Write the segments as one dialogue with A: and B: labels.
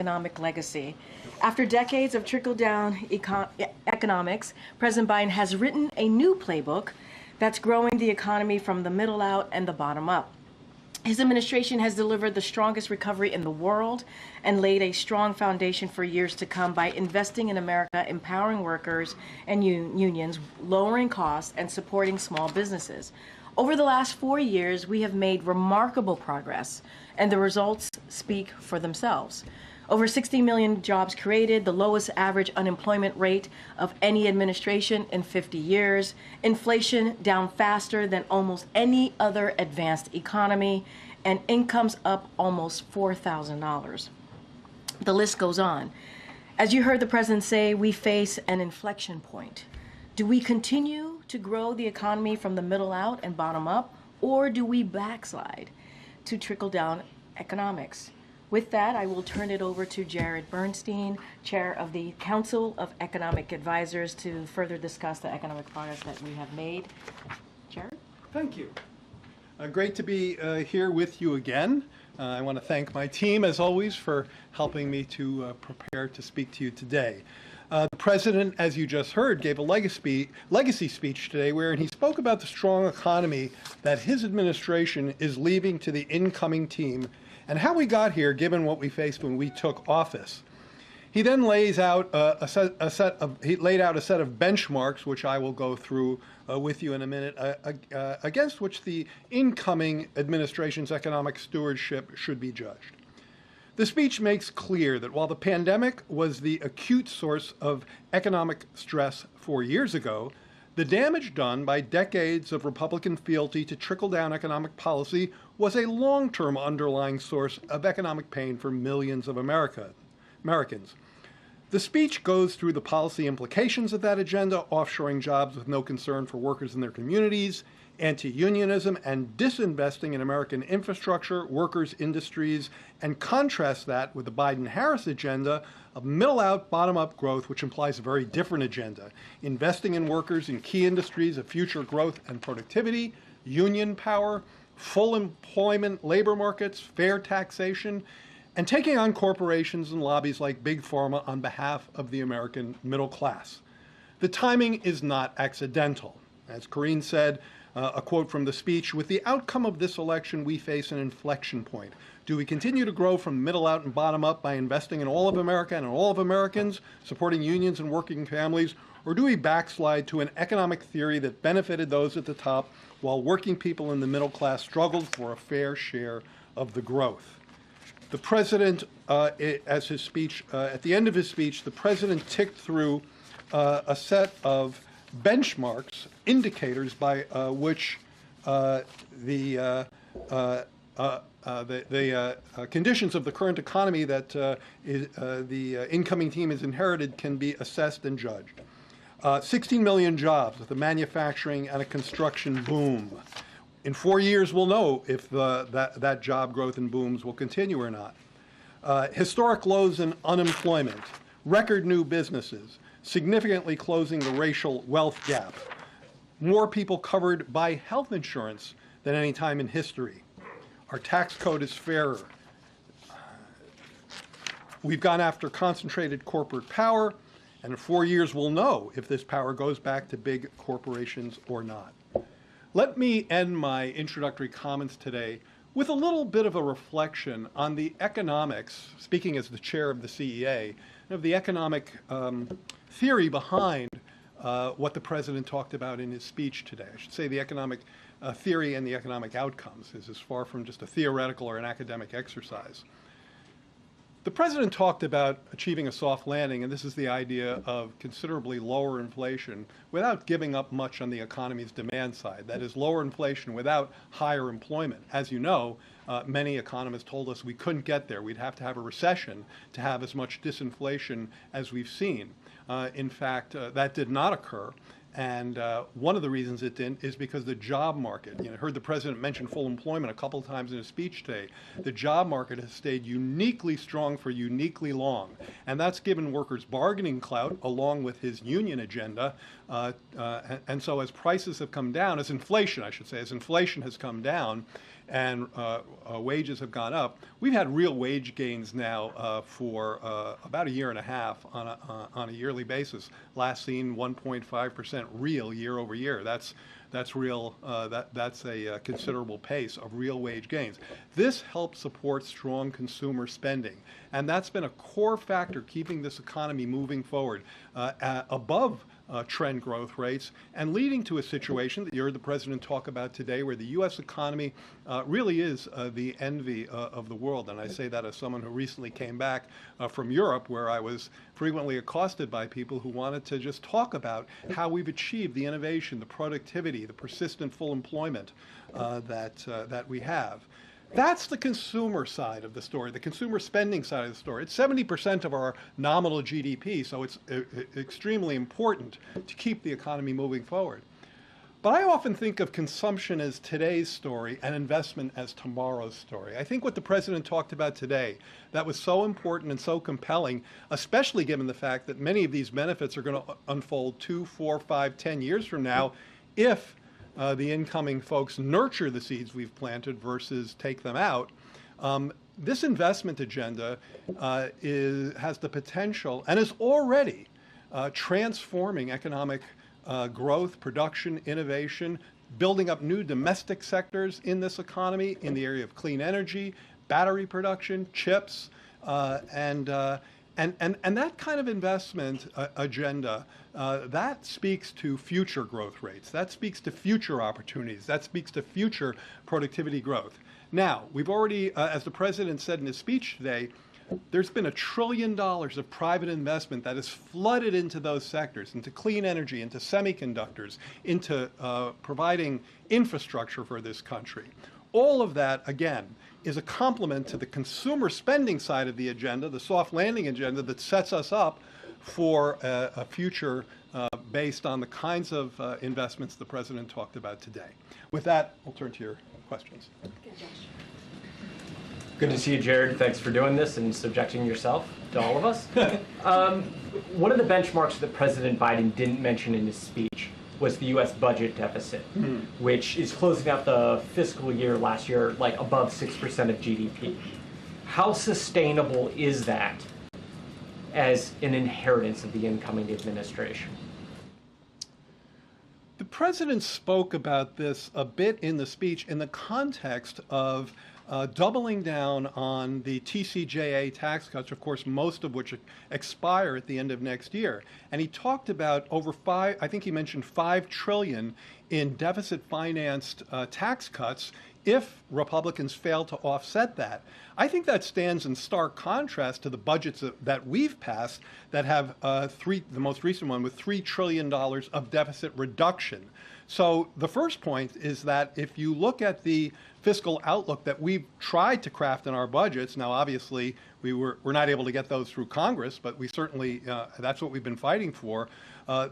A: economic legacy. After decades of trickle-down economics, President Biden has written a new playbook that's growing the economy from the middle out and the bottom up. His administration has delivered the strongest recovery in the world and laid a strong foundation for years to come by investing in America, empowering workers and unions, lowering costs, and supporting small businesses. Over the last 4 years, we have made remarkable progress, and the results speak for themselves. Over 60 million jobs created, the lowest average unemployment rate of any administration in 50 years, inflation down faster than almost any other advanced economy, and incomes up almost $4,000. The list goes on. As you heard the president say, we face an inflection point. Do we continue to grow the economy from the middle out and bottom up, or do we backslide to trickle-down economics? With that, I will turn it over to Jared Bernstein, Chair of the Council of Economic Advisors, to further discuss the economic progress that we have made. Jared?
B: Thank you. Great to be here with you again. I want to thank my team, as always, for helping me to prepare to speak to you today. The President, as you just heard, gave a legacy speech today wherein he spoke about the strong economy that his administration is leaving to the incoming team and how we got here given what we faced when we took office. He then lays out a set of benchmarks, which I will go through with you in a minute, against which the incoming administration's economic stewardship should be judged. The speech makes clear that while the pandemic was the acute source of economic stress 4 years ago, the damage done by decades of Republican fealty to trickle-down economic policy was a long-term underlying source of economic pain for millions of Americans. The speech goes through the policy implications of that agenda, offshoring jobs with no concern for workers in their communities, anti-unionism, and disinvesting in American infrastructure, workers, industries, and contrasts that with the Biden-Harris agenda of middle-out, bottom-up growth, which implies a very different agenda, investing in workers in key industries of future growth and productivity, union power, full employment labor markets, fair taxation, and taking on corporations and lobbies like Big Pharma on behalf of the American middle class. The timing is not accidental. As Corrine said, a quote from the speech, "With the outcome of this election, we face an inflection point. Do we continue to grow from middle out and bottom up by investing in all of America and in all of Americans, supporting unions and working families, or do we backslide to an economic theory that benefited those at the top while working people in the middle class struggled for a fair share of the growth?" The president, as his speech, at the end of his speech, the president ticked through a set of benchmarks, indicators by which the conditions of the current economy that the incoming team has inherited can be assessed and judged. 16 million jobs with a manufacturing and a construction boom. In 4 years, we'll know if that job growth and booms will continue or not. Historic lows in unemployment, record new businesses, significantly closing the racial wealth gap, more people covered by health insurance than any time in history. Our tax code is fairer. We've gone after concentrated corporate power, and in 4 years we'll know if this power goes back to big corporations or not. Let me end my introductory comments today with a little bit of a reflection on the economics, speaking as the chair of the CEA, of the economic theory behind what the president talked about in his speech today. I should say the economic theory and the economic outcomes is as far from just a theoretical or an academic exercise. The president talked about achieving a soft landing, and this is the idea of considerably lower inflation without giving up much on the economy's demand side. That is, lower inflation without higher employment. As you know, many economists told us we couldn't get there. We'd have to have a recession to have as much disinflation as we've seen. In fact, that did not occur. And one of the reasons it didn't is because the job market, I heard the president mention full employment a couple of times in his speech today. The job market has stayed uniquely strong for uniquely long. And that's given workers bargaining clout along with his union agenda. And so as prices have come down, as inflation, I should say, as inflation has come down, and wages have gone up, we've had real wage gains now for about a year and a half on a yearly basis. Last seen 1.5% real year over year. That's real. That's a considerable pace of real wage gains. This helps support strong consumer spending, and that's been a core factor keeping this economy moving forward above trend growth rates, and leading to a situation that you heard the president talk about today, where the U.S. economy really is the envy of the world. And I say that as someone who recently came back from Europe, where I was frequently accosted by people who wanted to just talk about how we've achieved the innovation, the productivity, the persistent full employment that we have. That's the consumer side of the story, the consumer spending side of the story. It's 70% of our nominal GDP, so it's extremely important to keep the economy moving forward. But I often think of consumption as today's story and investment as tomorrow's story. I think what the president talked about today, that was so important and so compelling, especially given the fact that many of these benefits are going to unfold 2, 4, 5, 10 years from now, if the incoming folks nurture the seeds we've planted versus take them out. This investment agenda has the potential and is already transforming economic growth, production, innovation, building up new domestic sectors in this economy in the area of clean energy, battery production, chips, and that kind of investment agenda, that speaks to future growth rates. That speaks to future opportunities. That speaks to future productivity growth. Now, we've already, as the president said in his speech today, there's been $1 trillion of private investment that has flooded into those sectors, into clean energy, into semiconductors, into providing infrastructure for this country. All of that, again, is a complement to the consumer spending side of the agenda, the soft landing agenda that sets us up for a future based on the kinds of investments the president talked about today. With that, I'll turn to your questions.
C: Good to see you, Jared. Thanks for doing this and subjecting yourself to all of us. One of the benchmarks that President Biden didn't mention in his speech was the U.S. budget deficit, which is closing out the fiscal year last year like above 6% of GDP. How sustainable is that as an inheritance of the incoming administration?
B: The president spoke about this a bit in the speech in the context of doubling down on the TCJA tax cuts, of course, most of which expire at the end of next year. And he talked about I think he mentioned $5 trillion in deficit-financed tax cuts if Republicans fail to offset that. I think that stands in stark contrast to the budgets that we've passed that have the most recent one with $3 trillion of deficit reduction. So the first point is that if you look at the fiscal outlook that we've tried to craft in our budgets, now obviously we're not able to get those through Congress, but we certainly, that's what we've been fighting for.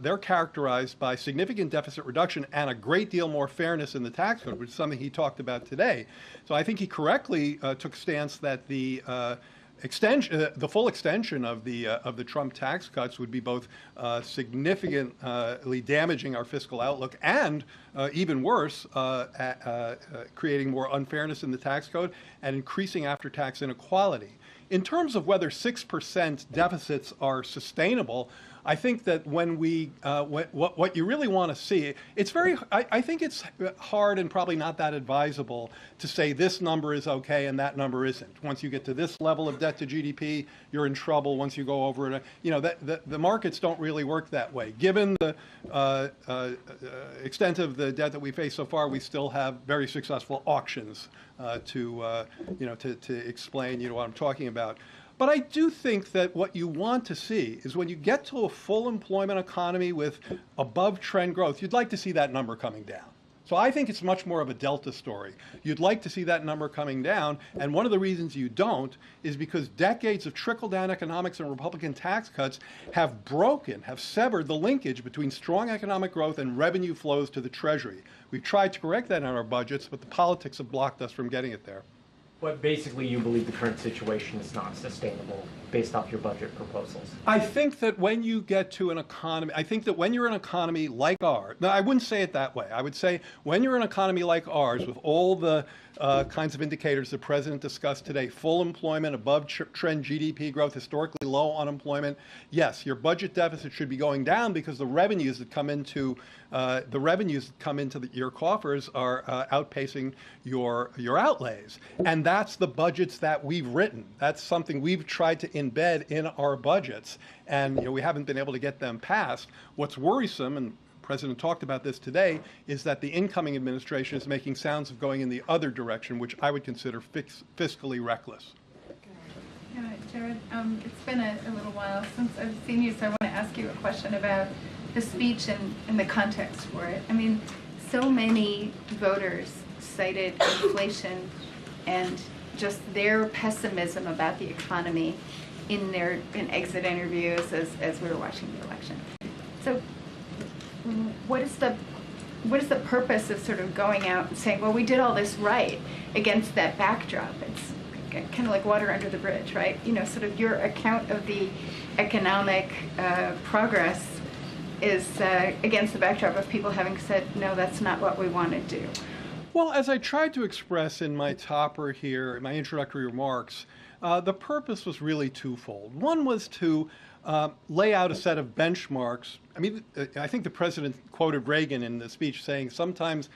B: They're characterized by significant deficit reduction and a great deal more fairness in the tax code, which is something he talked about today. So I think he correctly took a stance that the full extension of the Trump tax cuts would be both significantly damaging our fiscal outlook and, even worse, creating more unfairness in the tax code and increasing after-tax inequality. In terms of whether 6% deficits are sustainable, I think that when what you really want to see, I think it's hard and probably not that advisable to say this number is okay and that number isn't. Once you get to this level of debt to GDP, you're in trouble. Once you go over it, the markets don't really work that way. Given the extent of the debt that we face so far, we still have very successful auctions to explain what I'm talking about. But I do think that what you want to see is when you get to a full employment economy with above trend growth, you'd like to see that number coming down. So I think it's much more of a delta story. You'd like to see that number coming down, and one of the reasons you don't is because decades of trickle-down economics and Republican tax cuts have severed the linkage between strong economic growth and revenue flows to the Treasury. We've tried to correct that in our budgets, but the politics have blocked us from getting it there.
C: But basically, you believe the current situation is not sustainable based off your budget proposals.
B: I think that when you get to an economy, I think that when you're an economy like ours, no, I wouldn't say it that way. I would say when you're an economy like ours with all the kinds of indicators the President discussed today, full employment, above trend GDP growth, historically low unemployment, yes, your budget deficit should be going down because the revenues that come into your coffers are outpacing your outlays. And that's the budgets that we've written. That's something we've tried to embed in our budgets. And we haven't been able to get them passed. What's worrisome, and the President talked about this today, is that the incoming administration is making sounds of going in the other direction, which I would consider fiscally reckless.
D: Jared, it's been a little while since I've seen you, so I want to ask you a question about the speech and the context for it. I mean, so many voters cited inflation and just their pessimism about the economy in exit interviews as we were watching the election. So what is the purpose of sort of going out and saying, well, we did all this right against that backdrop? It's kind of like water under the bridge, right? Sort of your account of the economic progress is against the backdrop of people having said, no, that's not what we want to do.
B: Well, as I tried to express in my topper here, in my introductory remarks, the purpose was really twofold. One was to lay out a set of benchmarks. I mean, I think the President quoted Reagan in the speech saying sometimes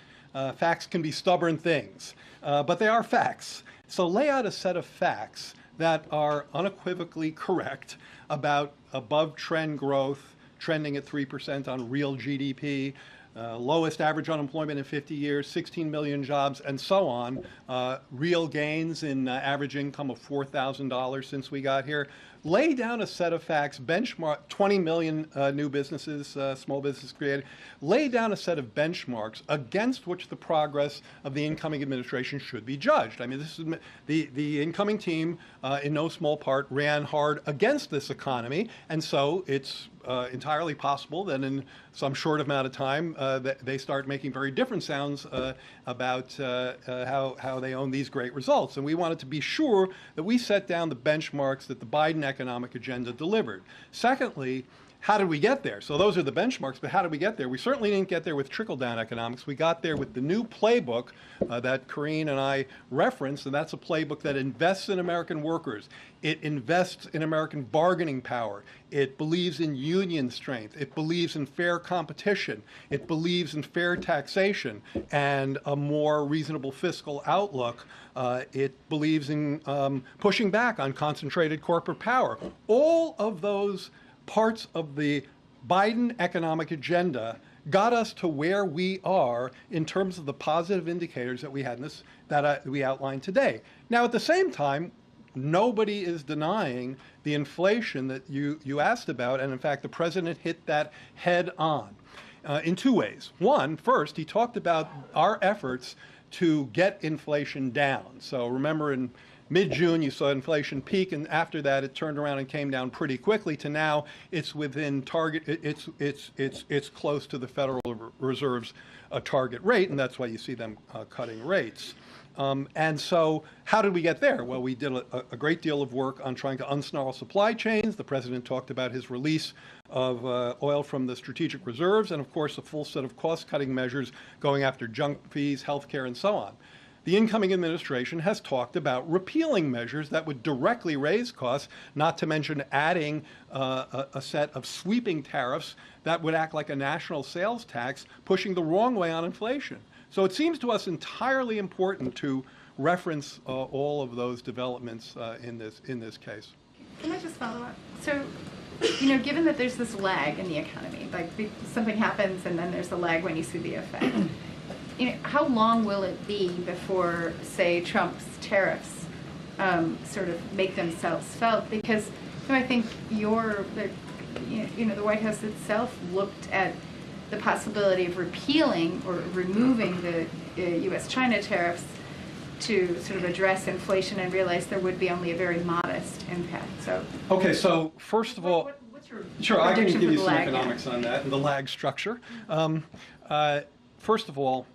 B: facts can be stubborn things, but they are facts. So lay out a set of facts that are unequivocally correct about above trend growth, trending at 3% on real GDP, lowest average unemployment in 50 years, 16 million jobs, and so on, real gains in average income of $4,000 since we got here. Lay down a set of facts, benchmark 20 million new businesses, small businesses created. Lay down a set of benchmarks against which the progress of the incoming administration should be judged. I mean, this is the incoming team, in no small part, ran hard against this economy, and so it's entirely possible that in some short amount of time that they start making very different sounds about how they own these great results. And we wanted to be sure that we set down the benchmarks that the Biden economic agenda delivered. Secondly, how did we get there? So those are the benchmarks, but how did we get there? We certainly didn't get there with trickle-down economics. We got there with the new playbook that Karine and I referenced, and that's a playbook that invests in American workers. It invests in American bargaining power. It believes in union strength. It believes in fair competition. It believes in fair taxation and a more reasonable fiscal outlook. It believes in pushing back on concentrated corporate power. All of those parts of the Biden economic agenda got us to where we are in terms of the positive indicators that we had in this, that we outlined today. Now, at the same time, nobody is denying the inflation that you asked about, and in fact, the President hit that head on in two ways. One, first, he talked about our efforts to get inflation down. So remember, in mid-June, you saw inflation peak, and after that, it turned around and came down pretty quickly to now it's within target. It's close to the Federal Reserve's target rate, and that's why you see them cutting rates. And so how did we get there? Well, we did a great deal of work on trying to unsnarl supply chains. The President talked about his release of oil from the strategic reserves, and of course, a full set of cost-cutting measures going after junk fees, health care, and so on. The incoming administration has talked about repealing measures that would directly raise costs, not to mention adding a set of sweeping tariffs that would act like a national sales tax, pushing the wrong way on inflation. So it seems to us entirely important to reference all of those developments in this case.
D: Can I just follow up? So, given that there's this lag in the economy, like something happens and then there's a lag when you see the effect. How long will it be before, say, Trump's tariffs sort of make themselves felt? Because I think the White House itself looked at the possibility of repealing or removing the U.S.-China tariffs to sort of address inflation and realized there would be only a very modest impact. So
B: okay, so first of all,
D: what's your
B: sure, I can give you some
D: lag,
B: economics on that and the lag structure. First of all,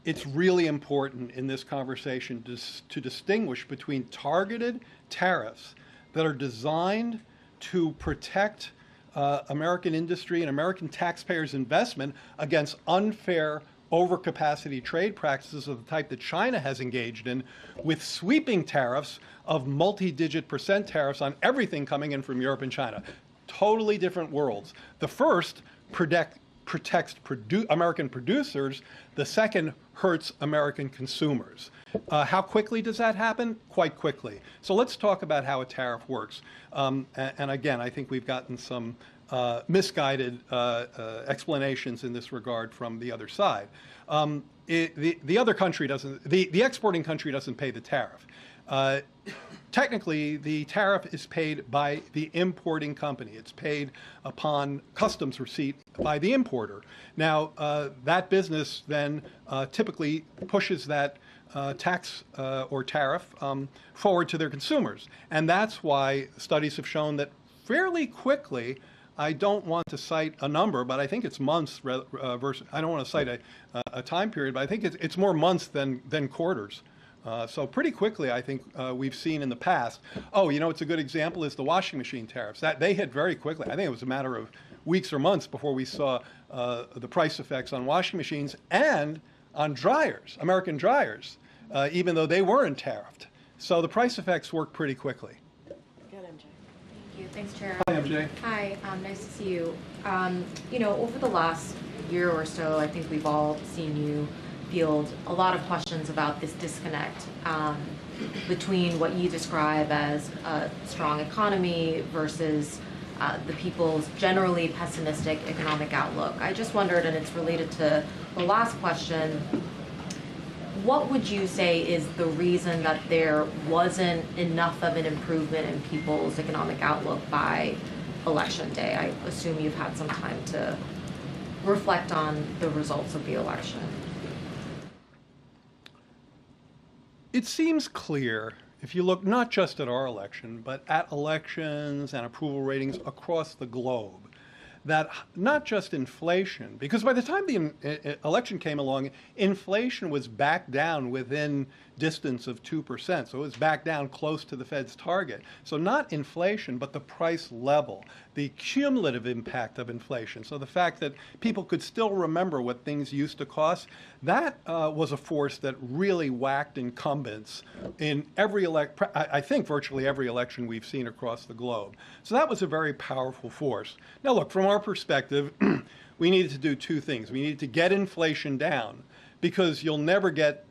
B: it's really important in this conversation to distinguish between targeted tariffs that are designed to protect American industry and American taxpayers' investment against unfair overcapacity trade practices of the type that China has engaged in, with sweeping tariffs of multi-digit % tariffs on everything coming in from Europe and China. Totally different worlds. The first protects American producers. The second hurts American consumers. How quickly does that happen? Quite quickly. So let's talk about how a tariff works. And again, I think we've gotten some misguided explanations in this regard from the other side. The other country doesn't, the exporting country doesn't pay the tariff. Technically, the tariff is paid by the importing company. It's paid upon customs receipt by the importer. Now, that business then typically pushes that tax or tariff forward to their consumers. And that's why studies have shown that fairly quickly, I don't want to cite a number, but I think it's months versus, I don't want to cite a time period, but I think it's more months than quarters. So pretty quickly, I think we've seen in the past. Oh, you know, it's a good example is the washing machine tariffs. That they hit very quickly. I think it was a matter of weeks or months before we saw the price effects on washing machines and on dryers, American dryers, even though they weren't tariffed. So the price effects work pretty quickly.
A: Good, MJ.
E: Thank you. Thanks, Chair.
B: Hi, MJ.
E: Hi, nice to see you. You know, over the last year or so, I think we've all seen you field a lot of questions about this disconnect between what you describe as a strong economy versus the people's generally pessimistic economic outlook. I just wondered, and it's related to the last question, what would you say is the reason that there wasn't enough of an improvement in people's economic outlook by Election Day? I assume you've had some time to reflect on the results of the election.
B: It seems clear, if you look not just at our election, but at elections and approval ratings across the globe, that not just inflation, because by the time the election came along, inflation was back down within distance of 2%. So it was back down close to the Fed's target. So not inflation, but the price level, the cumulative impact of inflation. So the fact that people could still remember what things used to cost, that was a force that really whacked incumbents in every I think virtually every election we've seen across the globe. So that was a very powerful force. Now look, from our perspective, we needed to do two things. We needed to get inflation down, because you'll never get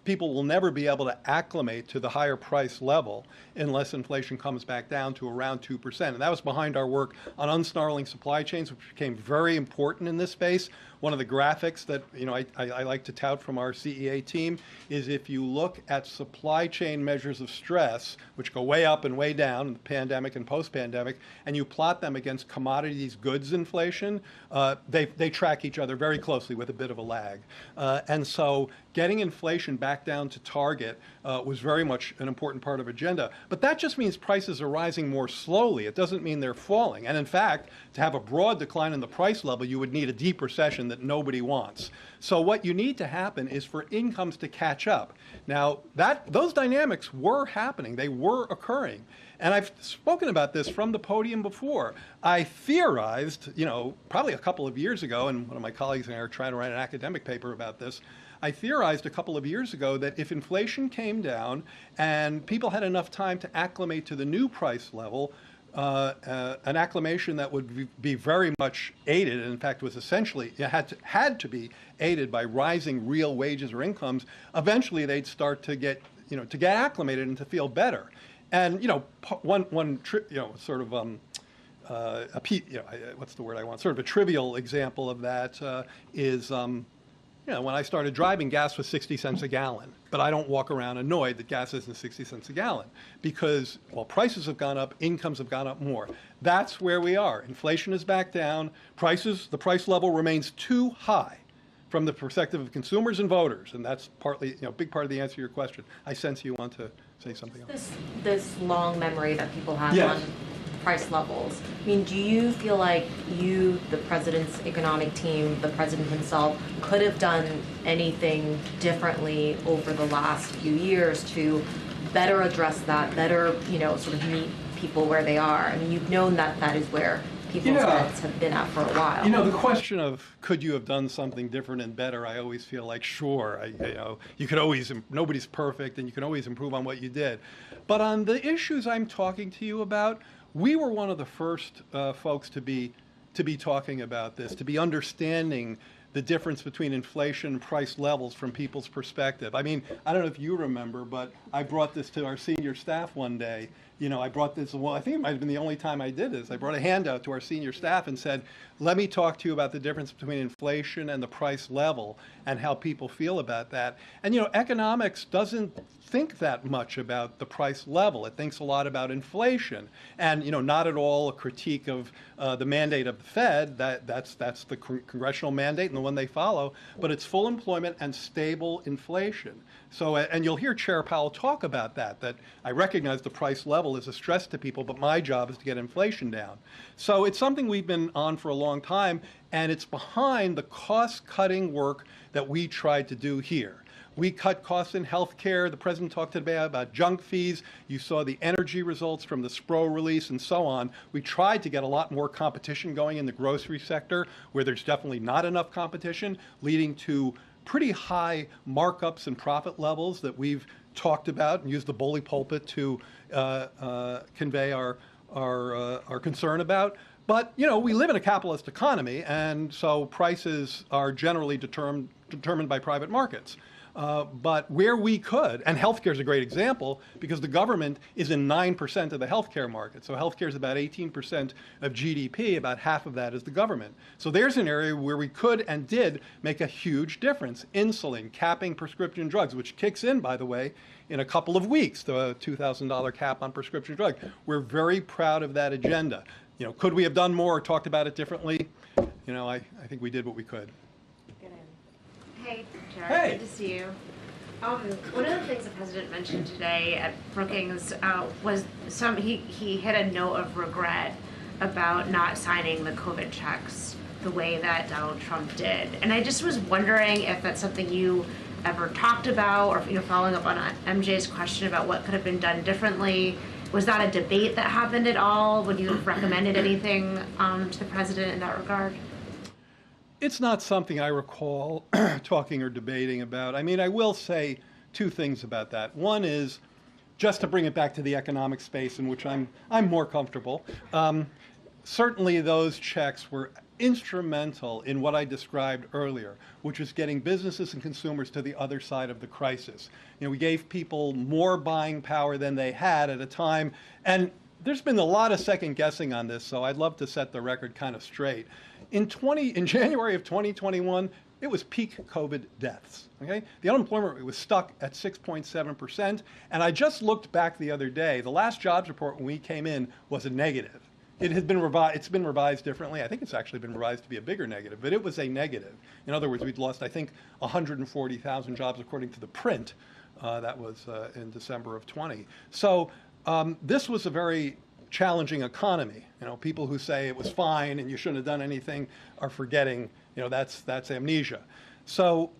B: people will never be able to acclimate to the higher price level unless inflation comes back down to around 2%. And that was behind our work on unsnarling supply chains, which became very important in this space. One of the graphics that I like to tout from our CEA team is if you look at supply chain measures of stress, which go way up and way down in the pandemic and post-pandemic, and you plot them against commodities goods inflation, they track each other very closely with a bit of a lag. And so getting inflation back down to target was very much an important part of agenda. But that just means prices are rising more slowly. It doesn't mean they're falling. And in fact, to have a broad decline in the price level, you would need a deep recession that nobody wants. So what you need to happen is for incomes to catch up. Now, those dynamics were happening. They were occurring. And I've spoken about this from the podium before. I theorized, probably a couple of years ago, and one of my colleagues and I are trying to write an academic paper about this. I theorized a couple of years ago that if inflation came down and people had enough time to acclimate to the new price level, an acclimation that would be very much aided, and in fact was essentially had to be aided by rising real wages or incomes, eventually they'd start to get acclimated and to feel better. And sort of what's the word I want? Sort of a trivial example of that is. When I started driving, gas was 60 cents a gallon. But I don't walk around annoyed that gas isn't 60 cents a gallon because, well, prices have gone up, incomes have gone up more. That's where we are. Inflation is back down. The price level remains too high from the perspective of consumers and voters. And that's partly, big part of the answer to your question. I sense you want to say something else.
E: This long memory that people have
B: Yes.
E: on price levels. I mean, do you feel like you, the president's economic team, the president himself, could have done anything differently over the last few years to better address that, better, sort of meet people where they are? I mean, you've known that that is where people's heads have been at for a while.
B: You know, the question of could you have done something different and better, I always feel like, sure, you could always, nobody's perfect, and you can always improve on what you did. But on the issues I'm talking to you about, we were one of the first folks to be talking about this, to be understanding the difference between inflation and price levels from people's perspective. I mean, I don't know if you remember, but I brought this to our senior staff one day. You know, I brought this, well, I think it might have been the only time I did this. I brought a handout to our senior staff and said, let me talk to you about the difference between inflation and the price level and how people feel about that. And, you know, economics doesn't think that much about the price level. It thinks a lot about inflation. And, you know, not at all a critique of the mandate of the Fed. That's the congressional mandate and the one they follow. But it's full employment and stable inflation. So, and you'll hear Chair Powell talk about that I recognize the price level is a stress to people, but my job is to get inflation down. So it's something we've been on for a long time, and it's behind the cost-cutting work that we tried to do here. We cut costs in healthcare. The president talked today about junk fees. You saw the energy results from the SPRO release and so on. We tried to get a lot more competition going in the grocery sector, where there's definitely not enough competition, leading to pretty high markups and profit levels that we've talked about and used the bully pulpit to convey our concern about. But, you know, we live in a capitalist economy, and so prices are generally determined by private markets. But where we could, and healthcare is a great example because the government is in 9% of the healthcare market. So healthcare is about 18% of GDP, about half of that is the government. So there's an area where we could and did make a huge difference. Insulin, capping prescription drugs, which kicks in, by the way, in a couple of weeks, the $2,000 cap on prescription drugs. We're very proud of that agenda. You know, could we have done more or talked about it differently? You know, I think we did what we could.
F: Hey, Jared.
B: Hey.
F: Good to see you. One of the things the president mentioned today at Brookings was he hit a note of regret about not signing the COVID checks the way that Donald Trump did. And I just was wondering if that's something you ever talked about, or, you know, following up on MJ's question about what could have been done differently. Was that a debate that happened at all? Would you have recommended anything to the president in that regard?
B: It's not something I recall talking or debating about. I mean, I will say two things about that. One is, just to bring it back to the economic space in which I'm more comfortable, certainly those checks were instrumental in what I described earlier, which was getting businesses and consumers to the other side of the crisis. You know, we gave people more buying power than they had at a time, and there's been a lot of second guessing on this, so I'd love to set the record kind of straight. In January of 2021, it was peak COVID deaths. Okay, the unemployment rate was stuck at 6.7%, and I just looked back the other day. The last jobs report when we came in was a negative. It has been revised. It's been revised differently. I think it's actually been revised to be a bigger negative, but it was a negative. In other words, we'd lost, I think, 140,000 jobs according to the print. That was in December of 20. So this was a very challenging economy. You know, people who say it was fine and you shouldn't have done anything are forgetting, you know, that's amnesia. So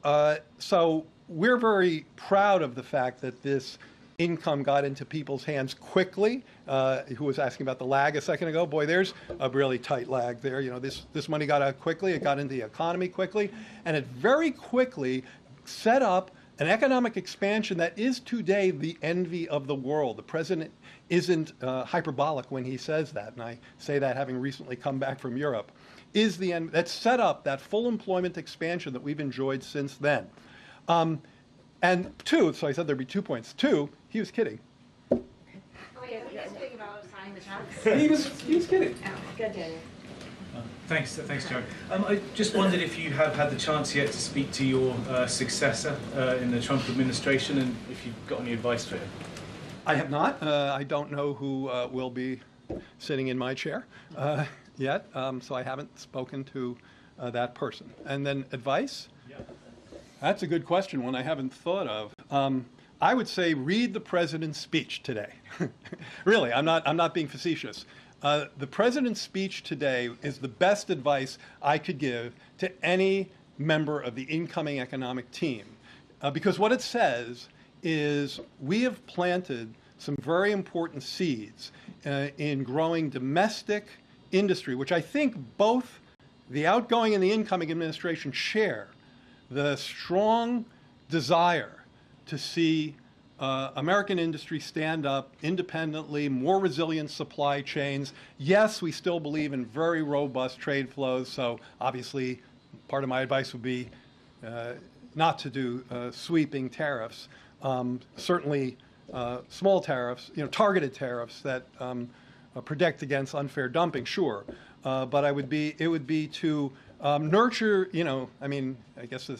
B: we're very proud of the fact that this income got into people's hands quickly. Who was asking about the lag a second ago? Boy, there's a really tight lag there. You know, this money got out quickly. It got into the economy quickly, and it very quickly set up an economic expansion that is today the envy of the world. The president isn't hyperbolic when he says that, and I say that having recently come back from Europe, is the end that set up that full employment expansion that we've enjoyed since then. And two, so I said there'd be 2 points. Two, he was kidding.
F: Oh, yeah, what do you guys think about signing the checks?
B: He was kidding.
A: Good, Daniel.
G: Thanks, Jared. I just wondered if you have had the chance yet to speak to your successor in the Trump administration, and if you've got any advice for him.
B: I have not. I don't know who will be sitting in my chair yet, so I haven't spoken to that person. And then advice? Yeah. That's a good question, one I haven't thought of. I would say read the president's speech today. Really, I'm not being facetious. The president's speech today is the best advice I could give to any member of the incoming economic team. Because what it says is we have planted some very important seeds in growing domestic industry, which I think both the outgoing and the incoming administration share, the strong desire to see American industry stand up independently, more resilient supply chains. Yes, we still believe in very robust trade flows, so obviously part of my advice would be not to do sweeping tariffs. Certainly small tariffs, targeted tariffs that protect against unfair dumping, sure. But it would be to nurture, I guess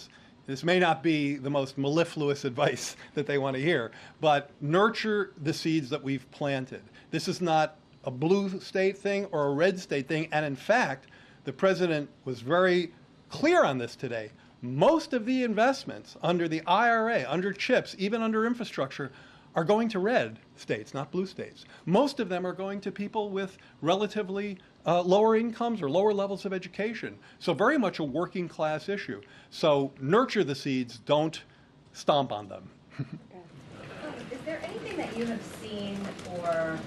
B: this may not be the most mellifluous advice that they want to hear, but nurture the seeds that we've planted. This is not a blue state thing or a red state thing, and in fact, the president was very clear on this today. Most of the investments under the IRA, under CHIPS, even under infrastructure, are going to red states, not blue states. Most of them are going to people with relatively lower incomes or lower levels of education. So very much a working class issue. So nurture the seeds, don't stomp on them.
H: Is there anything that you have seen or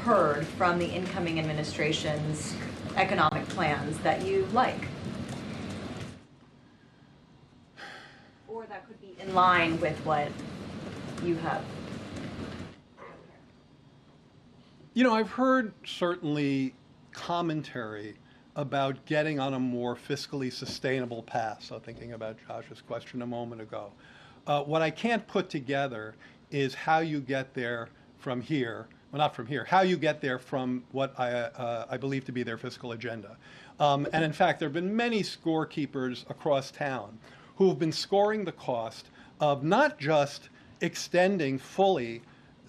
H: heard from the incoming administration's economic plans that you like? Or that could be in line with what you have?
B: I've heard certainly commentary about getting on a more fiscally sustainable path. So thinking about Josh's question a moment ago. What I can't put together is how you get there from here, well, not from here, how you get there from what I believe to be their fiscal agenda. And in fact, there have been many scorekeepers across town who have been scoring the cost of not just extending fully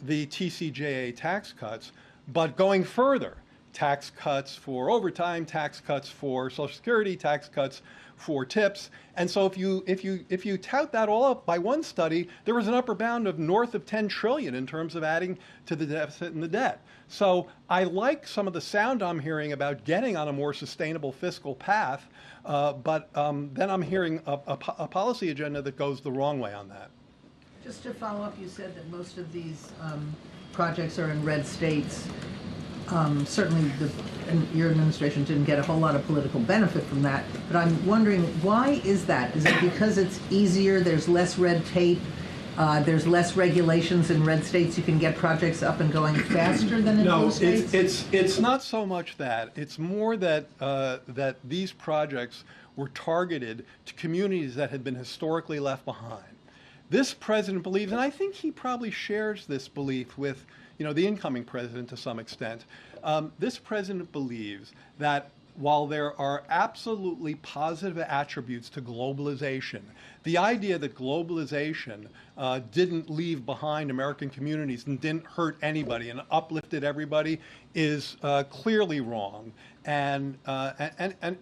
B: the TCJA tax cuts, but going further, tax cuts for overtime, tax cuts for Social Security, tax cuts for tips. And so if you tout that all up by one study, there was an upper bound of north of 10 trillion in terms of adding to the deficit and the debt. So I like some of the sound I'm hearing about getting on a more sustainable fiscal path, but then I'm hearing a policy agenda that goes the wrong way on that.
I: Just to follow up, you said that most of these projects are in red states. Certainly your administration didn't get a whole lot of political benefit from that, but I'm wondering, why is that? Is it because it's easier, there's less red tape, there's less regulations in red states, you can get projects up and going faster than in blue states?
B: No, it's not so much that. It's more that that these projects were targeted to communities that had been historically left behind. This president believes, and I think he probably shares this belief with the incoming president to some extent. This president believes that while there are absolutely positive attributes to globalization, the idea that globalization didn't leave behind American communities and didn't hurt anybody and uplifted everybody is clearly wrong and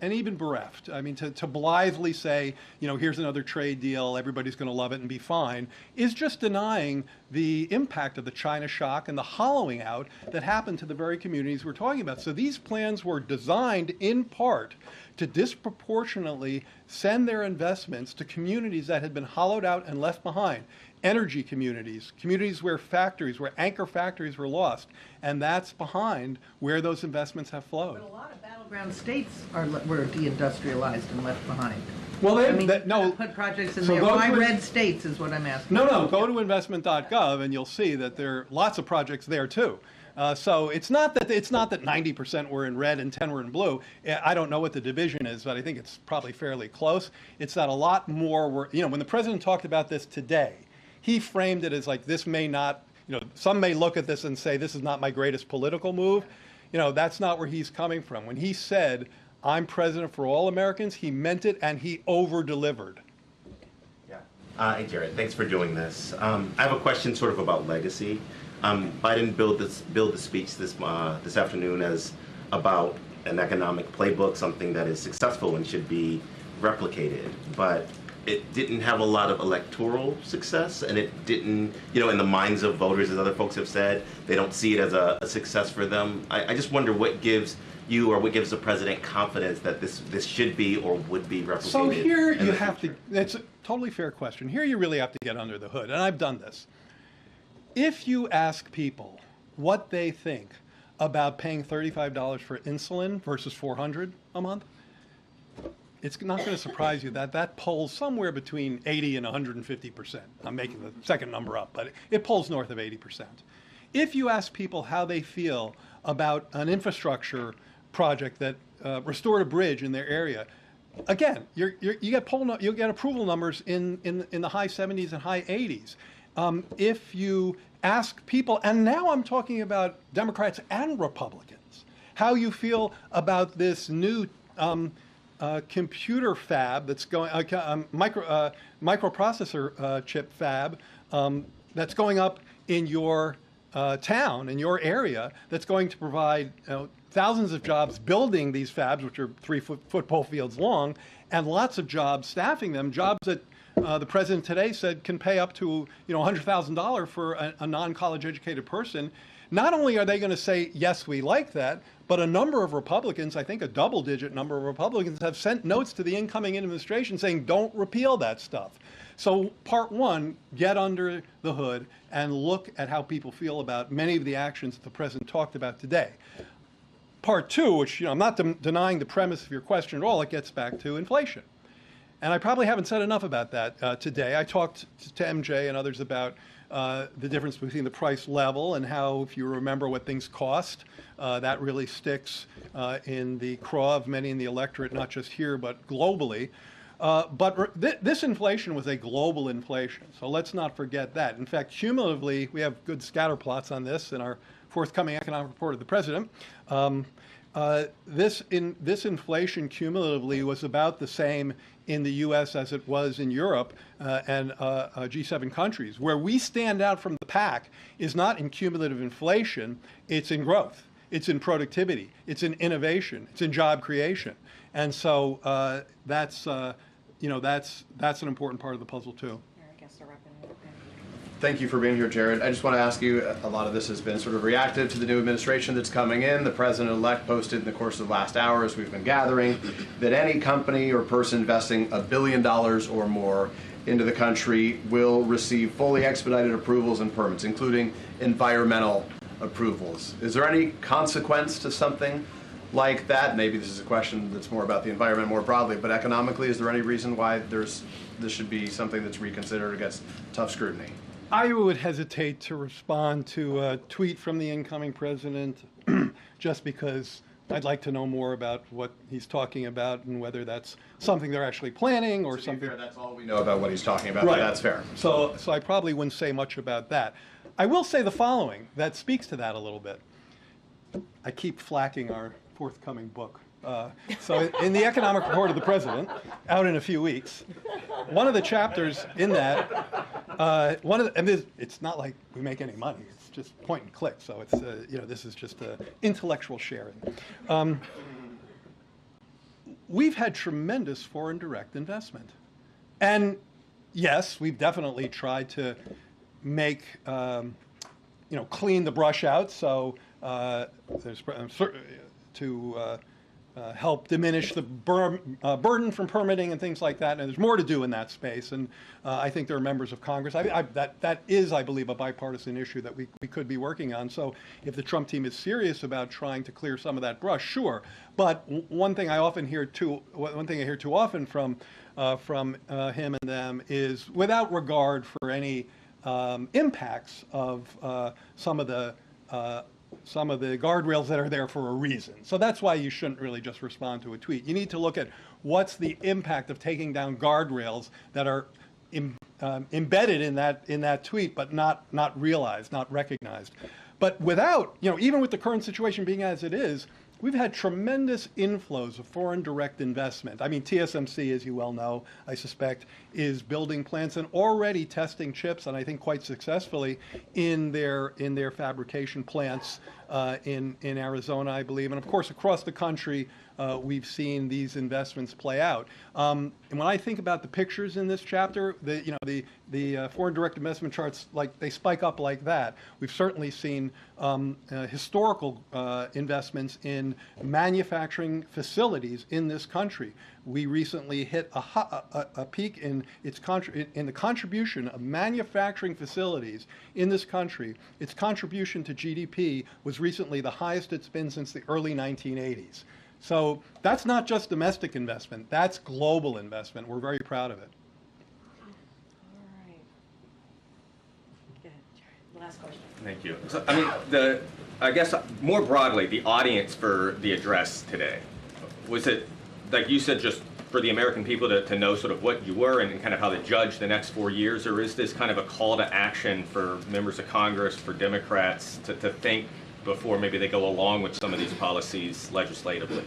B: even bereft. I mean, to blithely say, here's another trade deal, everybody's going to love it and be fine, is just denying the impact of the China shock and the hollowing out that happened to the very communities we're talking about. So these plans were designed in part to disproportionately send their investments to communities that had been hollowed out and left behind. Energy communities, communities where anchor factories were lost, and that's behind where those investments have flowed.
I: But a lot of battleground states were deindustrialized and left behind.
B: Well,
I: put projects in there. Why red states is what I'm asking.
B: No, go to investment.gov and you'll see that there are lots of projects there too. So it's not that 90% were in red and 10 were in blue. I don't know what the division is, but I think it's probably fairly close. It's that a lot more were, when the president talked about this today, he framed it as like this may not, some may look at this and say this is not my greatest political move. That's not where he's coming from. When he said, I'm president for all Americans, he meant it and he over-delivered.
J: Yeah. Hey, Jared, thanks for doing this. I have a question sort of about legacy. Biden billed the speech this afternoon as about an economic playbook, something that is successful and should be replicated. But it didn't have a lot of electoral success, and it didn't, in the minds of voters, as other folks have said, they don't see it as a success for them. I just wonder what gives you or what gives the president confidence that this should be or would be replicated?
B: So here you have to, it's a totally fair question. Here you really have to get under the hood, and I've done this. If you ask people what they think about paying $35 for insulin versus $400 a month? It's not going to surprise you that that polls somewhere between 80 and 150%. I'm making the second number up, but it polls north of 80%. If you ask people how they feel about an infrastructure project that restored a bridge in their area, again, you'll get approval numbers in the high 70s and high 80s. If you ask people, and now I'm talking about Democrats and Republicans, how you feel about this new computer fab that's going, microprocessor chip fab that's going up in your town, in your area, that's going to provide thousands of jobs building these fabs, which are 3 football fields long, and lots of jobs staffing them, jobs that the president today said can pay up to $100,000 for a non-college educated person. Not only are they going to say, yes, we like that, but a number of Republicans, I think a double-digit number of Republicans, have sent notes to the incoming administration saying, don't repeal that stuff. So part one, get under the hood and look at how people feel about many of the actions that the president talked about today. Part two, which I'm not denying the premise of your question at all, it gets back to inflation. And I probably haven't said enough about that today. I talked to MJ and others about the difference between the price level and how, if you remember what things cost, that really sticks in the craw of many in the electorate, not just here, but globally. This inflation was a global inflation, so let's not forget that. In fact, cumulatively, we have good scatter plots on this in our forthcoming economic report of the president. This inflation cumulatively was about the same in the U.S. as it was in Europe and G7 countries. Where we stand out from the pack is not in cumulative inflation, it's in growth, it's in productivity, it's in innovation, it's in job creation. And so that's an important part of the puzzle too.
K: Thank you for being here, Jared. I just want to ask you, a lot of this has been sort of reactive to the new administration that's coming in. The president-elect posted in the course of the last hour, as we've been gathering, that any company or person investing $1 billion or more into the country will receive fully expedited approvals and permits, including environmental approvals. Is there any consequence to something like that? Maybe this is a question that's more about the environment more broadly, but economically, is there any reason why this should be something that's reconsidered against tough scrutiny?
B: I would hesitate to respond to a tweet from the incoming president just because I'd like to know more about what he's talking about and whether that's something they're actually planning or something.
K: Fair, that's all we know about what he's talking about,
B: right.
K: But that's fair.
B: So I probably wouldn't say much about that. I will say the following that speaks to that a little bit. I keep flacking our forthcoming book. So in the economic report of the president, out in a few weeks, one of the chapters in that, it's not like we make any money. It's just point and click. So it's this is just intellectual sharing. We've had tremendous foreign direct investment, and yes, we've definitely tried to make clean the brush out. So there's help diminish the burden from permitting and things like that. And there's more to do in that space. And I think there are members of Congress. That is, I believe, a bipartisan issue that we could be working on. So if the Trump team is serious about trying to clear some of that brush, sure. But one thing I hear too often from him and them is, without regard for any impacts of some of the guardrails that are there for a reason. So that's why you shouldn't really just respond to a tweet. You need to look at what's the impact of taking down guardrails that are embedded in that tweet, but not realized, not recognized. But without, even with the current situation being as it is, we've had tremendous inflows of foreign direct investment. I mean, TSMC, as you well know, I suspect, is building plants and already testing chips, and I think quite successfully, in their fabrication plants in Arizona, I believe. And of course, across the country, we've seen these investments play out. And when I think about the pictures in this chapter, the foreign direct investment charts, they spike up like that. We've certainly seen historical investments in manufacturing facilities in this country. We recently hit a peak in the contribution of manufacturing facilities in this country. Its contribution to GDP was was recently the highest it's been since the early 1980s. So that's not just domestic investment, that's global investment. We're very proud of it.
A: All right. Go ahead, Jared. Last question.
L: Thank you. So, I mean, I guess more broadly, the audience for the address today, was it, like you said, just for the American people to know sort of what you were and kind of how to judge the next 4 years, or is this kind of a call to action for members of Congress, for Democrats to think before maybe they go along with some of these policies legislatively?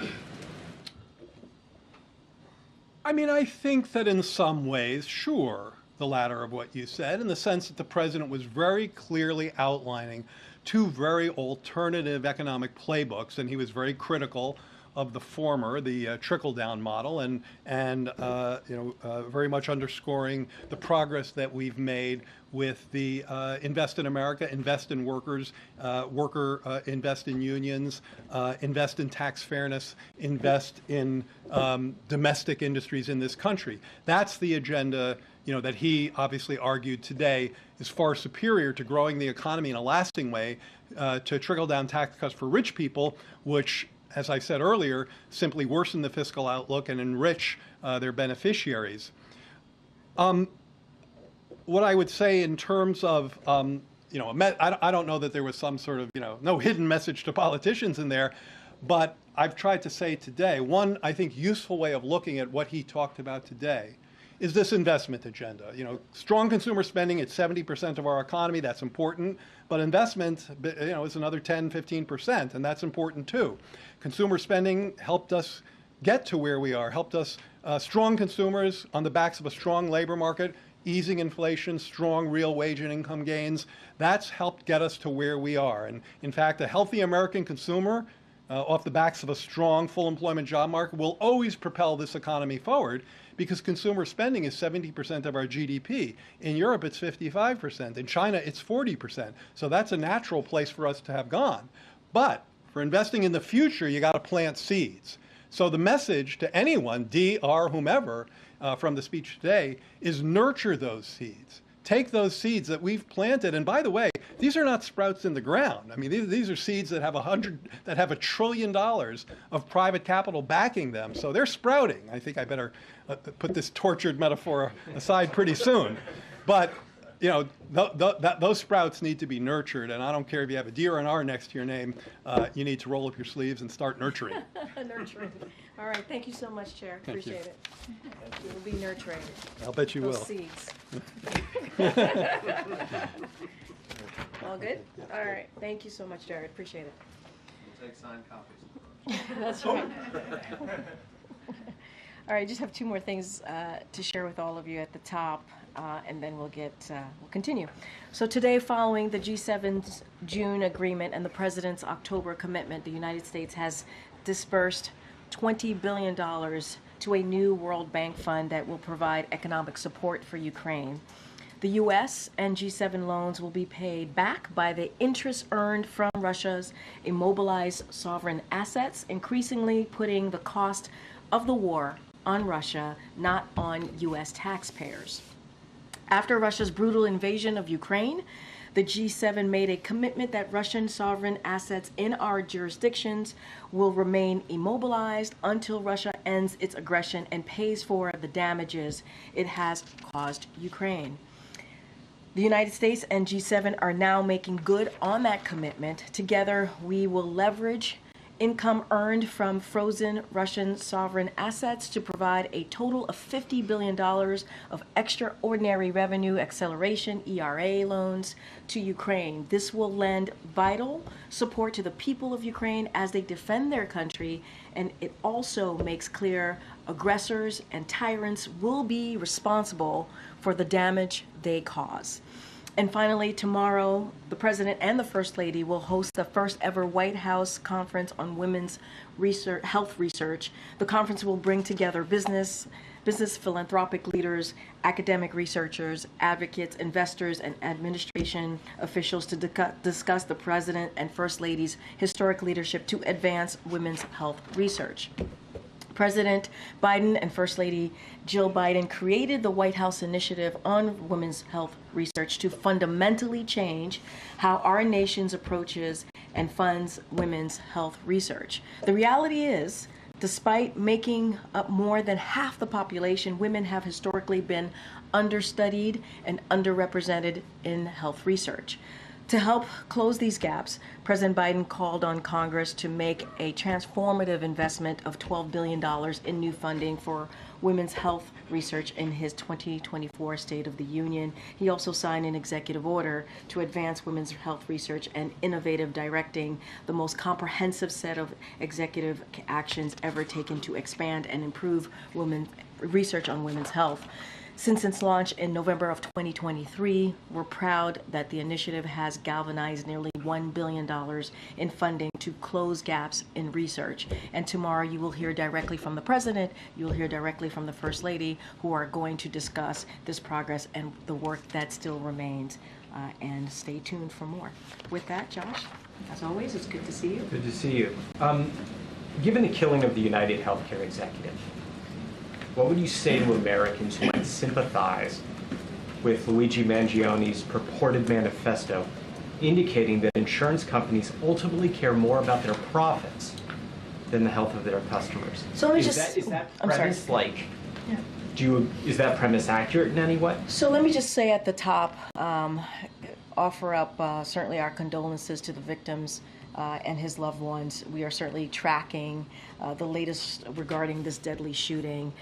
B: I mean, I think that in some ways, sure, the latter of what you said, in the sense that the president was very clearly outlining two very alternative economic playbooks, and he was very critical of the former, the trickle-down model, and very much underscoring the progress that we've made with the Invest in America, Invest in Workers, Invest in Unions, Invest in Tax Fairness, Invest in domestic industries in this country. That's the agenda, that he obviously argued today is far superior to growing the economy in a lasting way, to trickle-down tax cuts for rich people, which, as I said earlier, simply worsen the fiscal outlook and enrich their beneficiaries. What I would say in terms of, I don't know that there was some sort of, no hidden message to politicians in there, but I've tried to say today, one, I think, useful way of looking at what he talked about today is this investment agenda. Strong consumer spending at 70% of our economy, that's important, but investment, is another 10, 15%, and that's important too. Consumer spending helped us get to where we are, helped us, strong consumers on the backs of a strong labor market, easing inflation, strong real wage and income gains, that's helped get us to where we are. And in fact, a healthy American consumer, off the backs of a strong full employment job market, will always propel this economy forward, because consumer spending is 70% of our GDP. In Europe, it's 55%. In China, it's 40%. So that's a natural place for us to have gone. But for investing in the future, you got to plant seeds. So the message to anyone, D, R, whomever, from the speech today, is nurture those seeds. Take those seeds that we've planted, and by the way, these are not sprouts in the ground. I mean, these are seeds that have $1 trillion of private capital backing them. So they're sprouting. I think I better put this tortured metaphor aside pretty soon. But those sprouts need to be nurtured, and I don't care if you have a D or an R next to your name. You need to roll up your sleeves and start nurturing.
A: Nurturing. All right. Thank you so much, Chair. Appreciate it. We'll be nurturing.
B: I'll bet you
A: those
B: will.
A: Seeds. All good? All right. Thank you so much, Jared. Appreciate it.
K: We'll take signed copies.
A: That's right. All right. Just have two more things to share with all of you at the top, and then we'll continue. So today, following the G7's June agreement and the President's October commitment, the United States has dispersed $20 billion to a new World Bank fund that will provide economic support for Ukraine. The U.S. and G7 loans will be paid back by the interest earned from Russia's immobilized sovereign assets, increasingly putting the cost of the war on Russia, not on U.S. taxpayers. After Russia's brutal invasion of Ukraine, the G7 made a commitment that Russian sovereign assets in our jurisdictions will remain immobilized until Russia ends its aggression and pays for the damages it has caused Ukraine. The United States and G7 are now making good on that commitment. Together, we will leverage income earned from frozen Russian sovereign assets to provide a total of $50 billion of extraordinary revenue acceleration ERA loans to Ukraine. This will lend vital support to the people of Ukraine as they defend their country, and it also makes clear aggressors and tyrants will be responsible for the damage they cause. And finally, tomorrow, the President and the First Lady will host the first ever White House conference on women's health research. The conference will bring together business philanthropic leaders, academic researchers, advocates, investors, and administration officials to discuss the President and First Lady's historic leadership to advance women's health research. President Biden and First Lady Jill Biden created the White House Initiative on Women's Health Research to fundamentally change how our nation approaches and funds women's health research. The reality is, despite making up more than half the population, women have historically been understudied and underrepresented in health research. To help close these gaps, President Biden called on Congress to make a transformative investment of $12 billion in new funding for women's health research in his 2024 State of the Union. He also signed an executive order to advance women's health research and innovative directing, the most comprehensive set of executive actions ever taken to expand and improve research on women's health. Since its launch in November of 2023, we're proud that the initiative has galvanized nearly $1 billion in funding to close gaps in research. And tomorrow you will hear directly from the President, you'll hear directly from the First Lady, who are going to discuss this progress and the work that still remains. And stay tuned for more. With that, Josh, as always, it's good to see you.
C: Good to see you. Given the killing of the United Healthcare executive, what would you say to Americans who might sympathize with Luigi Mangioni's purported manifesto indicating that insurance companies ultimately care more about their profits than the health of their customers?
A: So let me
C: is that premise is that premise accurate in any way?
A: So let me just say at the top, offer up certainly our condolences to the victims and his loved ones. We are certainly tracking the latest regarding this deadly shooting.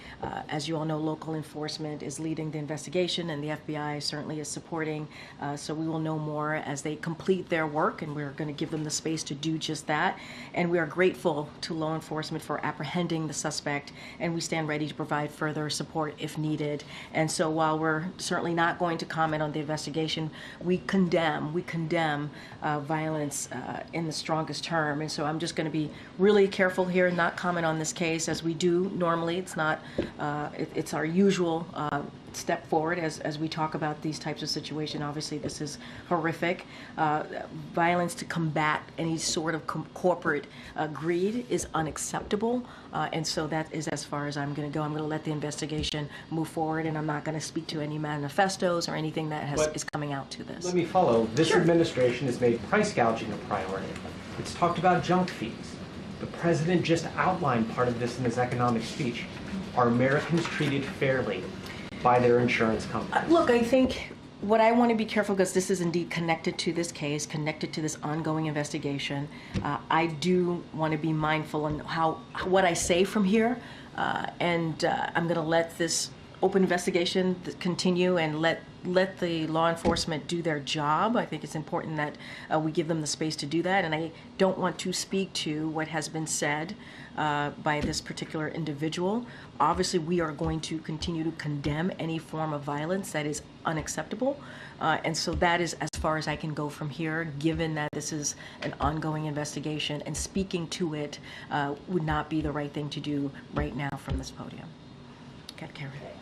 A: As you all know, local enforcement is leading the investigation, and the FBI certainly is supporting. So we will know more as they complete their work, and we're going to give them the space to do just that. And we are grateful to law enforcement for apprehending the suspect, and we stand ready to provide further support if needed. And so while we're certainly not going to comment on the investigation, we condemn violence in the strongest term. And so I'm just going to be really careful here and not comment on this case as we do normally. It's not, it's our usual step forward as we talk about these types of situations. Obviously, this is horrific. Violence to combat any sort of corporate greed is unacceptable. And so that is as far as I'm going to go. I'm going to let the investigation move forward, and I'm not going to speak to any manifestos or anything that is coming out to this.
C: Let me follow. This administration has made price gouging a priority. It's talked about junk fees. The president just outlined part of this in his economic speech. Are Americans treated fairly by their insurance companies?
A: Look, I think what I want to be careful, because this is indeed connected to this case, connected to this ongoing investigation. I do want to be mindful on what I say from here, and I'm going to let this open investigation continue and let the law enforcement do their job. I think it's important that we give them the space to do that, and I don't want to speak to what has been said by this particular individual. Obviously, we are going to continue to condemn any form of violence that is unacceptable, and so that is as far as I can go from here, given that this is an ongoing investigation, and speaking to it would not be the right thing to do right now from this podium.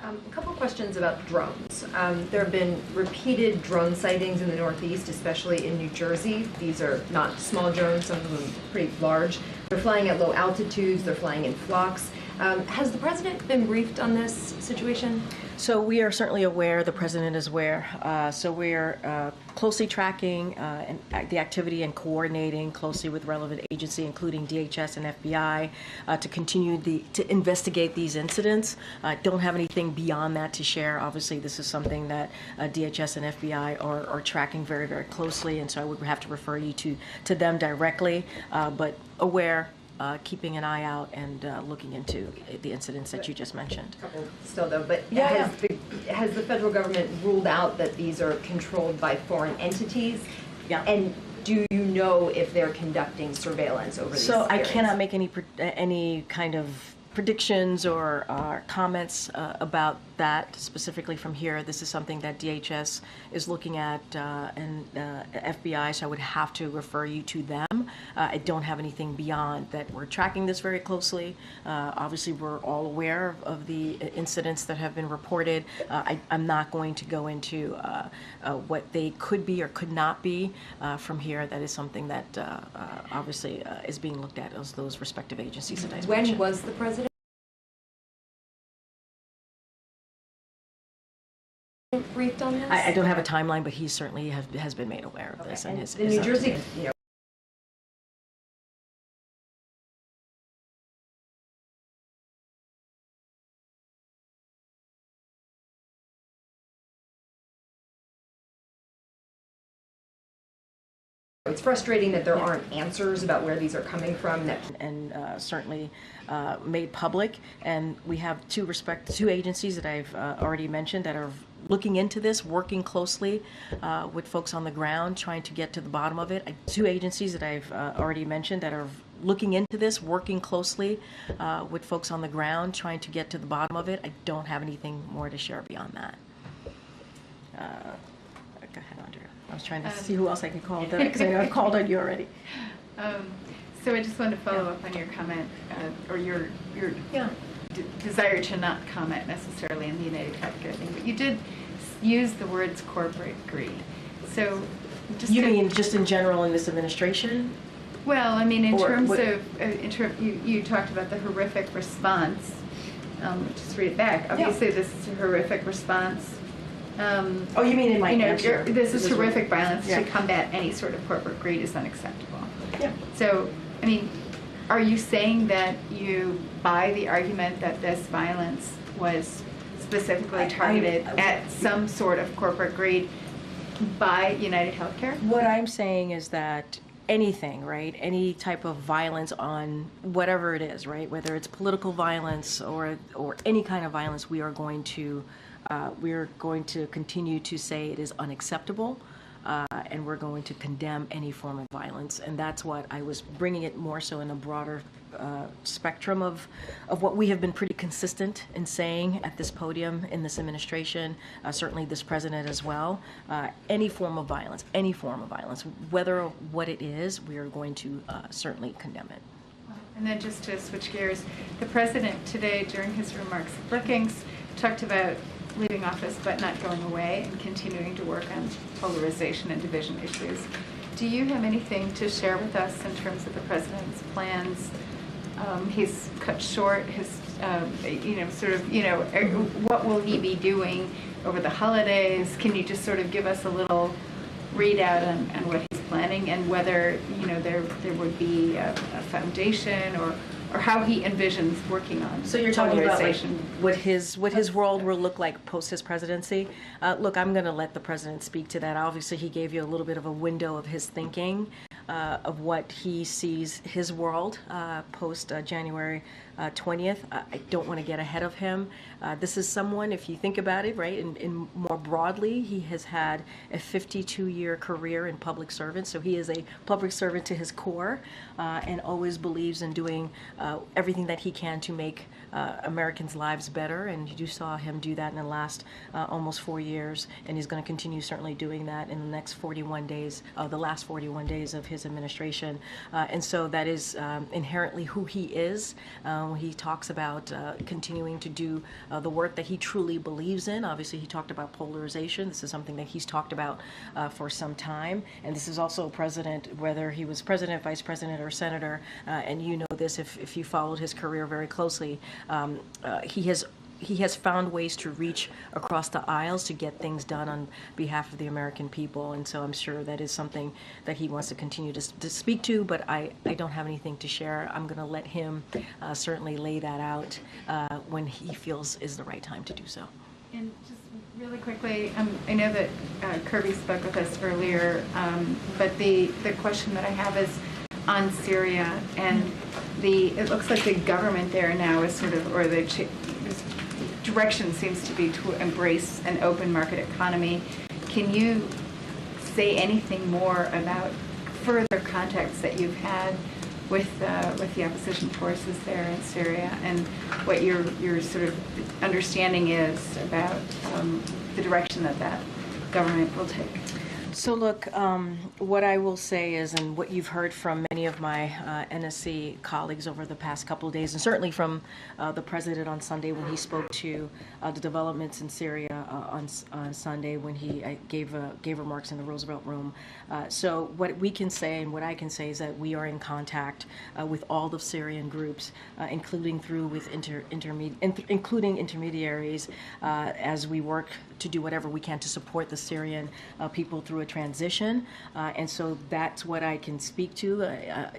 H: A couple questions about drones. There have been repeated drone sightings in the Northeast, especially in New Jersey. These are not small drones, some of them pretty large. They're flying at low altitudes, they're flying in flocks. Has the president been briefed on this situation?
A: So we are certainly aware, the president is aware. So we're closely tracking the activity and coordinating closely with relevant agency, including DHS and FBI, to continue to investigate these incidents. Don't have anything beyond that to share. Obviously, this is something that DHS and FBI are tracking very, very closely, and so I would have to refer you to them directly, but aware. Keeping an eye out and looking into the incidents that you just mentioned.
H: Still though, but has the federal government ruled out that these are controlled by foreign entities?
A: Yeah.
H: And do you know if they're conducting surveillance over these
A: So
H: areas?
A: I cannot make any kind of predictions or comments about that specifically from here. This is something that DHS is looking at and FBI, so I would have to refer you to them. I don't have anything beyond that. We're tracking this very closely. Obviously, we're all aware of the incidents that have been reported. I'm not going to go into what they could be or could not be from here. That is something that obviously is being looked at as those respective agencies that I mentioned.
H: When was the president briefed on this?
A: I don't have a timeline, but he certainly has been made aware of this.
H: And
A: and
H: the New Jersey, It's frustrating that there aren't answers about where these are coming from.
A: And certainly made public. And we have two agencies that I've already mentioned that are looking into this, working closely with folks on the ground, trying to get to the bottom of it. Two agencies that I've already mentioned that are looking into this, working closely with folks on the ground, trying to get to the bottom of it. I don't have anything more to share beyond that. Go ahead, Andrea. I was trying to see who else I could call, because I know I've called on you already.
D: So I just wanted to follow up on your comment, or your desire to not comment necessarily on the United Healthcare thing, but you did use the words corporate greed. So just
A: you mean just in general in this administration?
D: Well, I mean, in
A: Or
D: terms
A: what-
D: of, you talked about the horrific response. Just read it back. Obviously, this is a horrific response.
A: Oh, you mean in my answer?
D: This is horrific violence.
A: Yeah.
D: To combat any sort of corporate greed is unacceptable.
A: Yeah.
D: So, I mean, are you saying that you buy the argument that this violence was specifically targeted at some sort of corporate greed by United Healthcare?
A: What I'm saying is that anything, right? Any type of violence on whatever it is, right? Whether it's political violence or any kind of violence, we are going to continue to say it is unacceptable. And we're going to condemn any form of violence. And that's what I was bringing it more so in a broader spectrum of what we have been pretty consistent in saying at this podium in this administration, certainly this president as well. Any form of violence, whether what it is, we are going to certainly condemn it.
D: And then just to switch gears, the president today during his remarks at Brookings talked about leaving office but not going away and continuing to work on polarization and division issues. Do you have anything to share with us in terms of the president's plans? He's cut short his, what will he be doing over the holidays? Can you just sort of give us a little readout on what he's planning and whether, there would be a foundation or how he envisions working on
A: So you're talking about like,
D: polarization.
A: what his world will look like post his presidency. Look, I'm going to let the president speak to that. Obviously, he gave you a little bit of a window of his thinking of what he sees his world post January 20th. I don't want to get ahead of him. This is someone, if you think about it, right, and more broadly, he has had a 52-year career in public service. So he is a public servant to his core and always believes in doing everything that he can to make Americans' lives better. And you saw him do that in the last almost 4 years. And he's going to continue certainly doing that in the next 41 days, the last 41 days of his administration. And so that is inherently who he is. He talks about continuing to do the work that he truly believes in. Obviously, he talked about polarization. This is something that he's talked about for some time. And this is also president, whether he was president, vice president, or senator, and you know this if you followed his career very closely, he has found ways to reach across the aisles to get things done on behalf of the American people. And so I'm sure that is something that he wants to continue to speak to, but I don't have anything to share. I'm going to let him certainly lay that out when he feels is the right time to do so.
D: And just really quickly, I know that Kirby spoke with us earlier, but the question that I have is on Syria, and it looks like the government there now is sort of, or the direction seems to be to embrace an open market economy. Can you say anything more about further contacts that you've had with the opposition forces there in Syria, and what your sort of understanding is about the direction that government will take?
A: So look, what I will say is, and what you've heard from many of my NSC colleagues over the past couple of days, and certainly from the president on Sunday when he spoke to the developments in Syria on Sunday when he gave remarks in the Roosevelt Room. So what we can say and what I can say is that we are in contact with all the Syrian groups, including including intermediaries, as we work to do whatever we can to support the Syrian people through a transition, and so that's what I can speak to.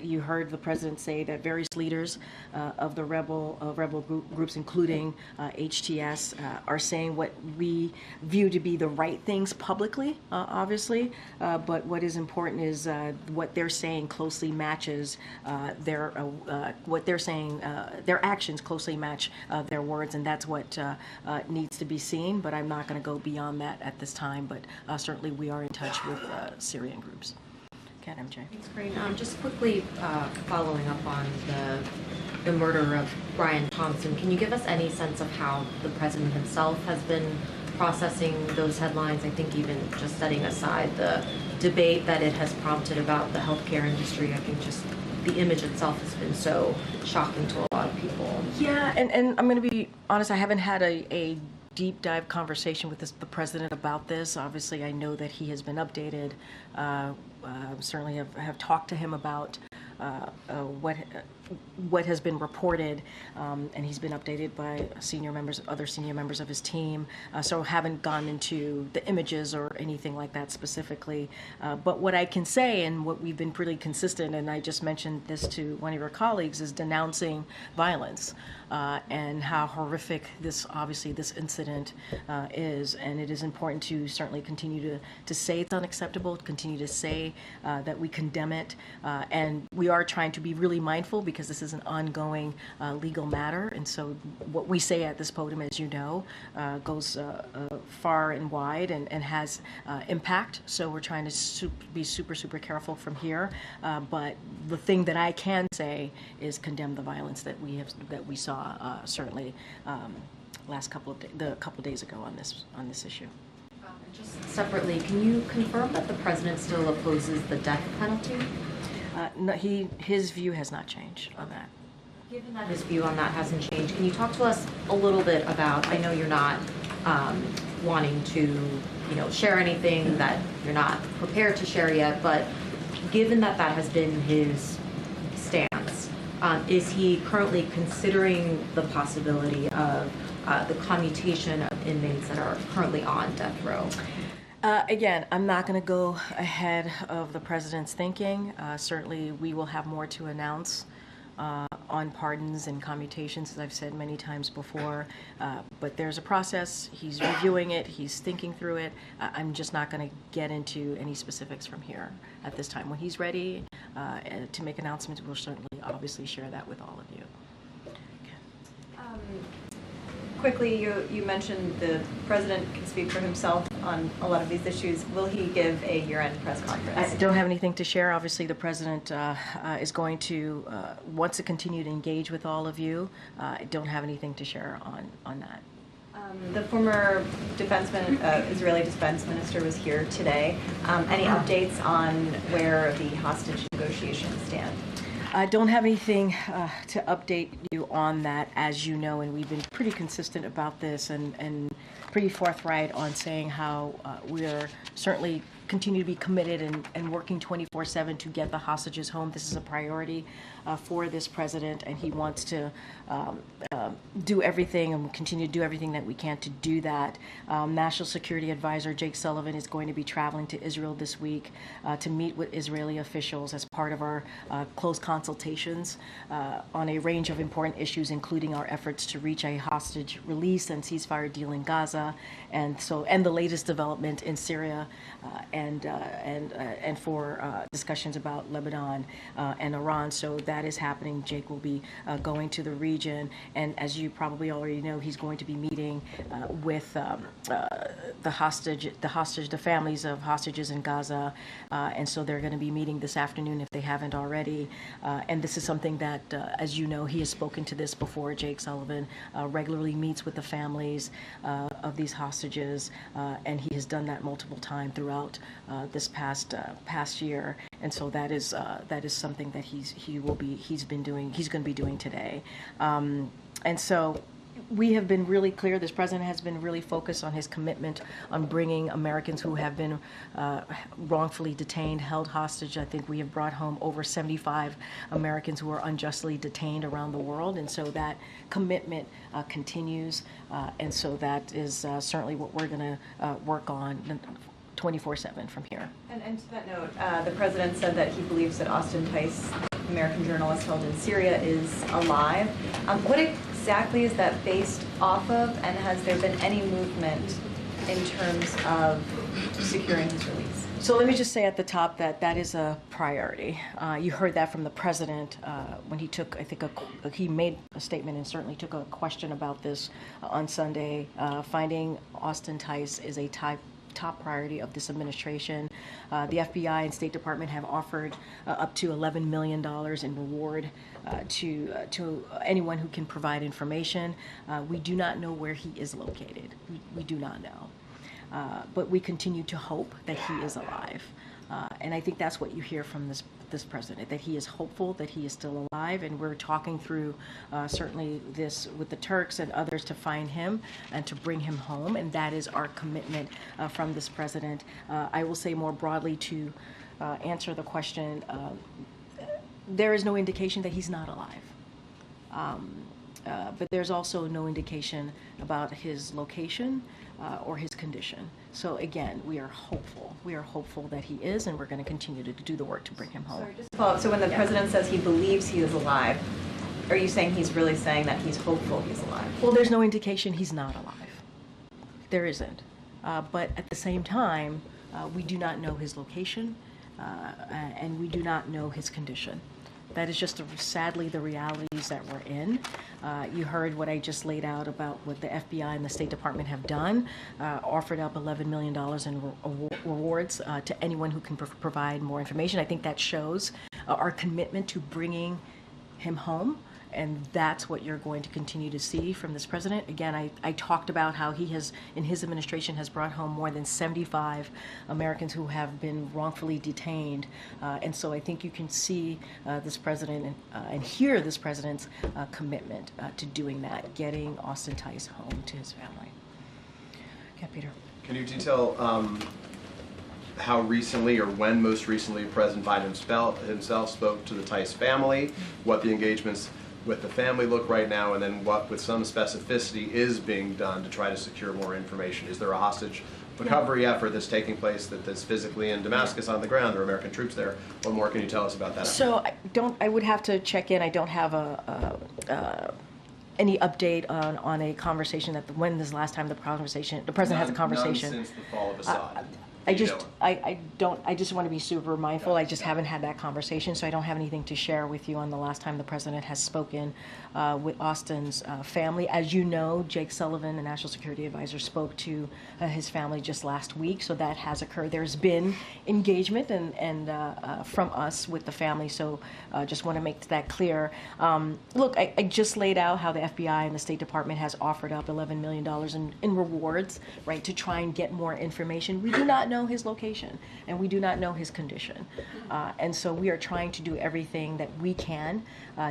A: You heard the president say that various leaders of the rebel groups, including HTS, are saying what we view to be the right things publicly, obviously, but what is important is what they're saying closely matches what they're saying. Their actions closely match their words, and that's what needs to be seen. But I'm not going to go beyond that at this time. But certainly, we are in touch with Syrian groups. Okay, MJ.
E: Thanks, great. Just quickly following up on the murder of Brian Thompson, can you give us any sense of how the president himself has been processing those headlines? I think even just setting aside the debate that it has prompted about the healthcare industry, I think just the image itself has been so shocking to a lot of people.
A: Yeah, and I'm going to be honest, I haven't had a deep dive conversation with the president about this. Obviously, I know that he has been updated. Certainly have talked to him about what has been reported, and he's been updated by other senior members of his team. So haven't gone into the images or anything like that specifically. But what I can say, and what we've been pretty consistent, and I just mentioned this to one of your colleagues, is denouncing violence and how horrific this incident is. And it is important to certainly continue to say it's unacceptable, continue to say that we condemn it, and we are trying to be really mindful because this is an ongoing legal matter, and so what we say at this podium, as you know, goes far and wide and has impact. So we're trying to be super careful from here. But the thing that I can say is condemn the violence that we saw certainly last couple of days ago on this issue.
E: Just separately, can you confirm that the president still opposes the death penalty?
A: No, his view has not changed on that.
E: Given that his view on that hasn't changed, can you talk to us a little bit about, I know you're not wanting to share anything that you're not prepared to share yet, but given that that has been his stance, is he currently considering the possibility of the commutation of inmates that are currently on death row?
A: Again, I'm not going to go ahead of the president's thinking. Certainly, we will have more to announce on pardons and commutations, as I've said many times before. But there's a process. He's reviewing it. He's thinking through it. I'm just not going to get into any specifics from here at this time. When he's ready to make announcements, we'll certainly obviously share that with all of you.
M: Quickly, you mentioned the president can speak for himself on a lot of these issues. Will he give a year-end press conference?
A: I don't have anything to share. Obviously, the president is going to wants to continue to engage with all of you. I don't have anything to share on that.
M: The former Israeli defense minister was here today. Any updates on where the hostage negotiations stand?
A: I don't have anything to update you on that, as you know, and we've been pretty consistent about this and pretty forthright on saying how we are certainly continue to be committed and working 24/7 to get the hostages home. This is a priority for this president, and he wants to do everything and continue to do everything that we can to do that. National Security Advisor Jake Sullivan is going to be traveling to Israel this week to meet with Israeli officials as part of our close consultations on a range of important issues, including our efforts to reach a hostage release and ceasefire deal in Gaza, and the latest development in Syria, and for discussions about Lebanon and Iran. So that is happening. Jake will be going to the region, and as you probably already know, he's going to be meeting with the families of hostages in Gaza, and so they're going to be meeting this afternoon if they haven't already. And this is something that, as you know, he has spoken to this before. Jake Sullivan regularly meets with the families of these hostages, and he has done that multiple times throughout this past year. And so that is something that he's going to be doing today. And so we have been really clear. This president has been really focused on his commitment on bringing Americans who have been wrongfully detained, held hostage. I think we have brought home over 75 Americans who are unjustly detained around the world. And so that commitment continues. And so that is certainly what we're going to work on 24/7 from here.
M: And to that note, the president said that he believes that Austin Tice, American journalist held in Syria, is alive. What exactly is that based off of, and has there been any movement in terms of securing his release?
A: So let me just say at the top that that is a priority. You heard that from the president when he took, I think, he made a statement and certainly took a question about this on Sunday. Finding Austin Tice is a top priority of this administration. The FBI and State Department have offered up to $11 million in reward to anyone who can provide information. We do not know where he is located. We do not know. But we continue to hope that he is alive. And I think that's what you hear from this president, that he is hopeful that he is still alive. And we're talking through certainly this with the Turks and others to find him and to bring him home. And that is our commitment from this president. I will say more broadly to answer the question, there is no indication that he's not alive. But there's also no indication about his location or his condition. So again, we are hopeful. We are hopeful that he is, and we're going to continue to do the work to bring him home.
M: Sorry, just to follow up. So when the president says he believes he is alive, are you saying he's really saying that he's hopeful he's alive?
A: Well, there's no indication he's not alive. There isn't. But at the same time, we do not know his location, and we do not know his condition. That is just sadly the realities that we're in. You heard what I just laid out about what the FBI and the State Department have done, offered up $11 million in rewards to anyone who can provide more information. I think that shows our commitment to bringing him home. And that's what you're going to continue to see from this president. Again, I talked about how he has, in his administration, has brought home more than 75 Americans who have been wrongfully detained. And so I think you can see this president and hear this president's commitment to doing that, getting Austin Tice home to his family. Yeah, Peter.
K: Can you detail how recently or when most recently President Biden himself spoke to the Tice family, what the engagements with the family look right now, and then what, with some specificity, is being done to try to secure more information? Is there a hostage recovery effort that's taking place that's physically in Damascus on the ground? There are American troops there. What more can you tell us about that?
A: So I would have to check in. I don't have any update on a conversation when is the last time the president has a conversation.
K: None since the fall of Assad.
A: I just want to be super mindful. I just haven't had that conversation, so I don't have anything to share with you on the last time the president has spoken with Austin's family. As you know, Jake Sullivan, the National Security Advisor, spoke to his family just last week, so that has occurred. There's been engagement and from us with the family, so just want to make that clear. Look, I just laid out how the FBI and the State Department has offered up $11 million in rewards, right, to try and get more information. We do not know his location, and we do not know his condition. And so we are trying to do everything that we can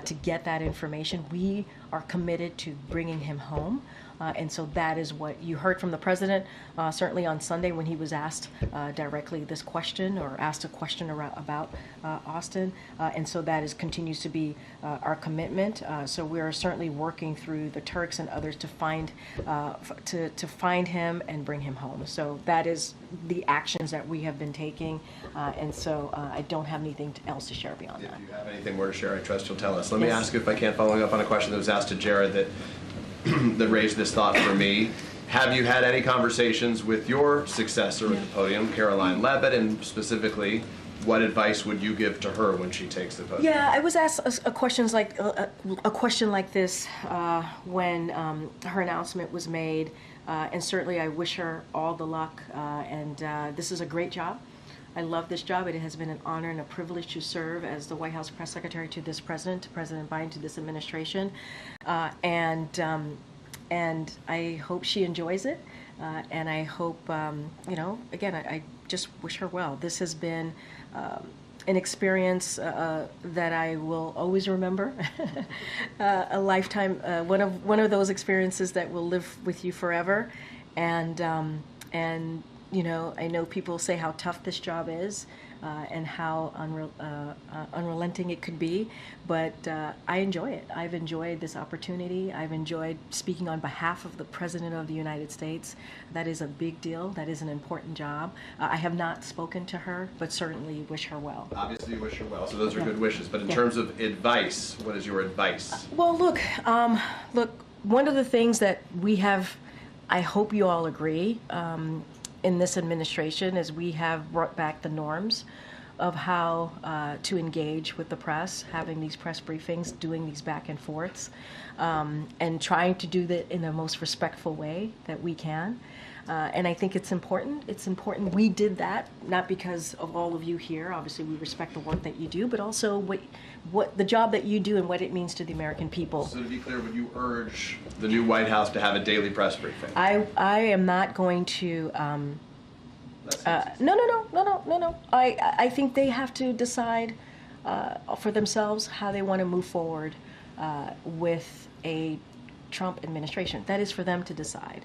A: to get that information. We are committed to bringing him home. And so that is what you heard from the president, certainly on Sunday when he was asked directly this question, or asked a question about Austin. And so that continues to be our commitment. So we are certainly working through the Turks and others to find him and bring him home. So that is the actions that we have been taking. And so I don't have anything else to share beyond that.
K: If you have anything more to share, I trust you'll tell us. Let me ask you, if I can, following up on a question that was asked to Jared that raised this thought for me. Have you had any conversations with your successor at the podium, Caroline Leavitt, and specifically, what advice would you give to her when she takes the podium?
A: Yeah, I was asked a question like this when her announcement was made, and certainly I wish her all the luck. And this is a great job. I love this job. It has been an honor and a privilege to serve as the White House press secretary to this president, to President Biden, to this administration, and I hope she enjoys it. And I hope, again, I just wish her well. This has been an experience that I will always remember, a lifetime, one of those experiences that will live with you forever, and. I know people say how tough this job is. and how unrelenting it could be. But I enjoy it. I've enjoyed this opportunity. I've enjoyed speaking on behalf of the President of the United States. That is a big deal. That is an important job. I have not spoken to her, but certainly wish her well.
K: Obviously, you wish her well, so those are good wishes. But in terms of advice, what is your advice?
A: Well, look, one of the things that we have, I hope you all agree, in this administration is we have brought back the norms of how to engage with the press, having these press briefings, doing these back and forths, and trying to do that in the most respectful way that we can. And I think it's important. It's important we did that, not because of all of you here. Obviously, we respect the work that you do, but also what the job that you do and what it means to the American people.
K: So to be clear, would you urge the new White House to have a daily press briefing?
A: I am not going to. No. I think they have to decide for themselves how they want to move forward with a Trump administration. That is for them to decide.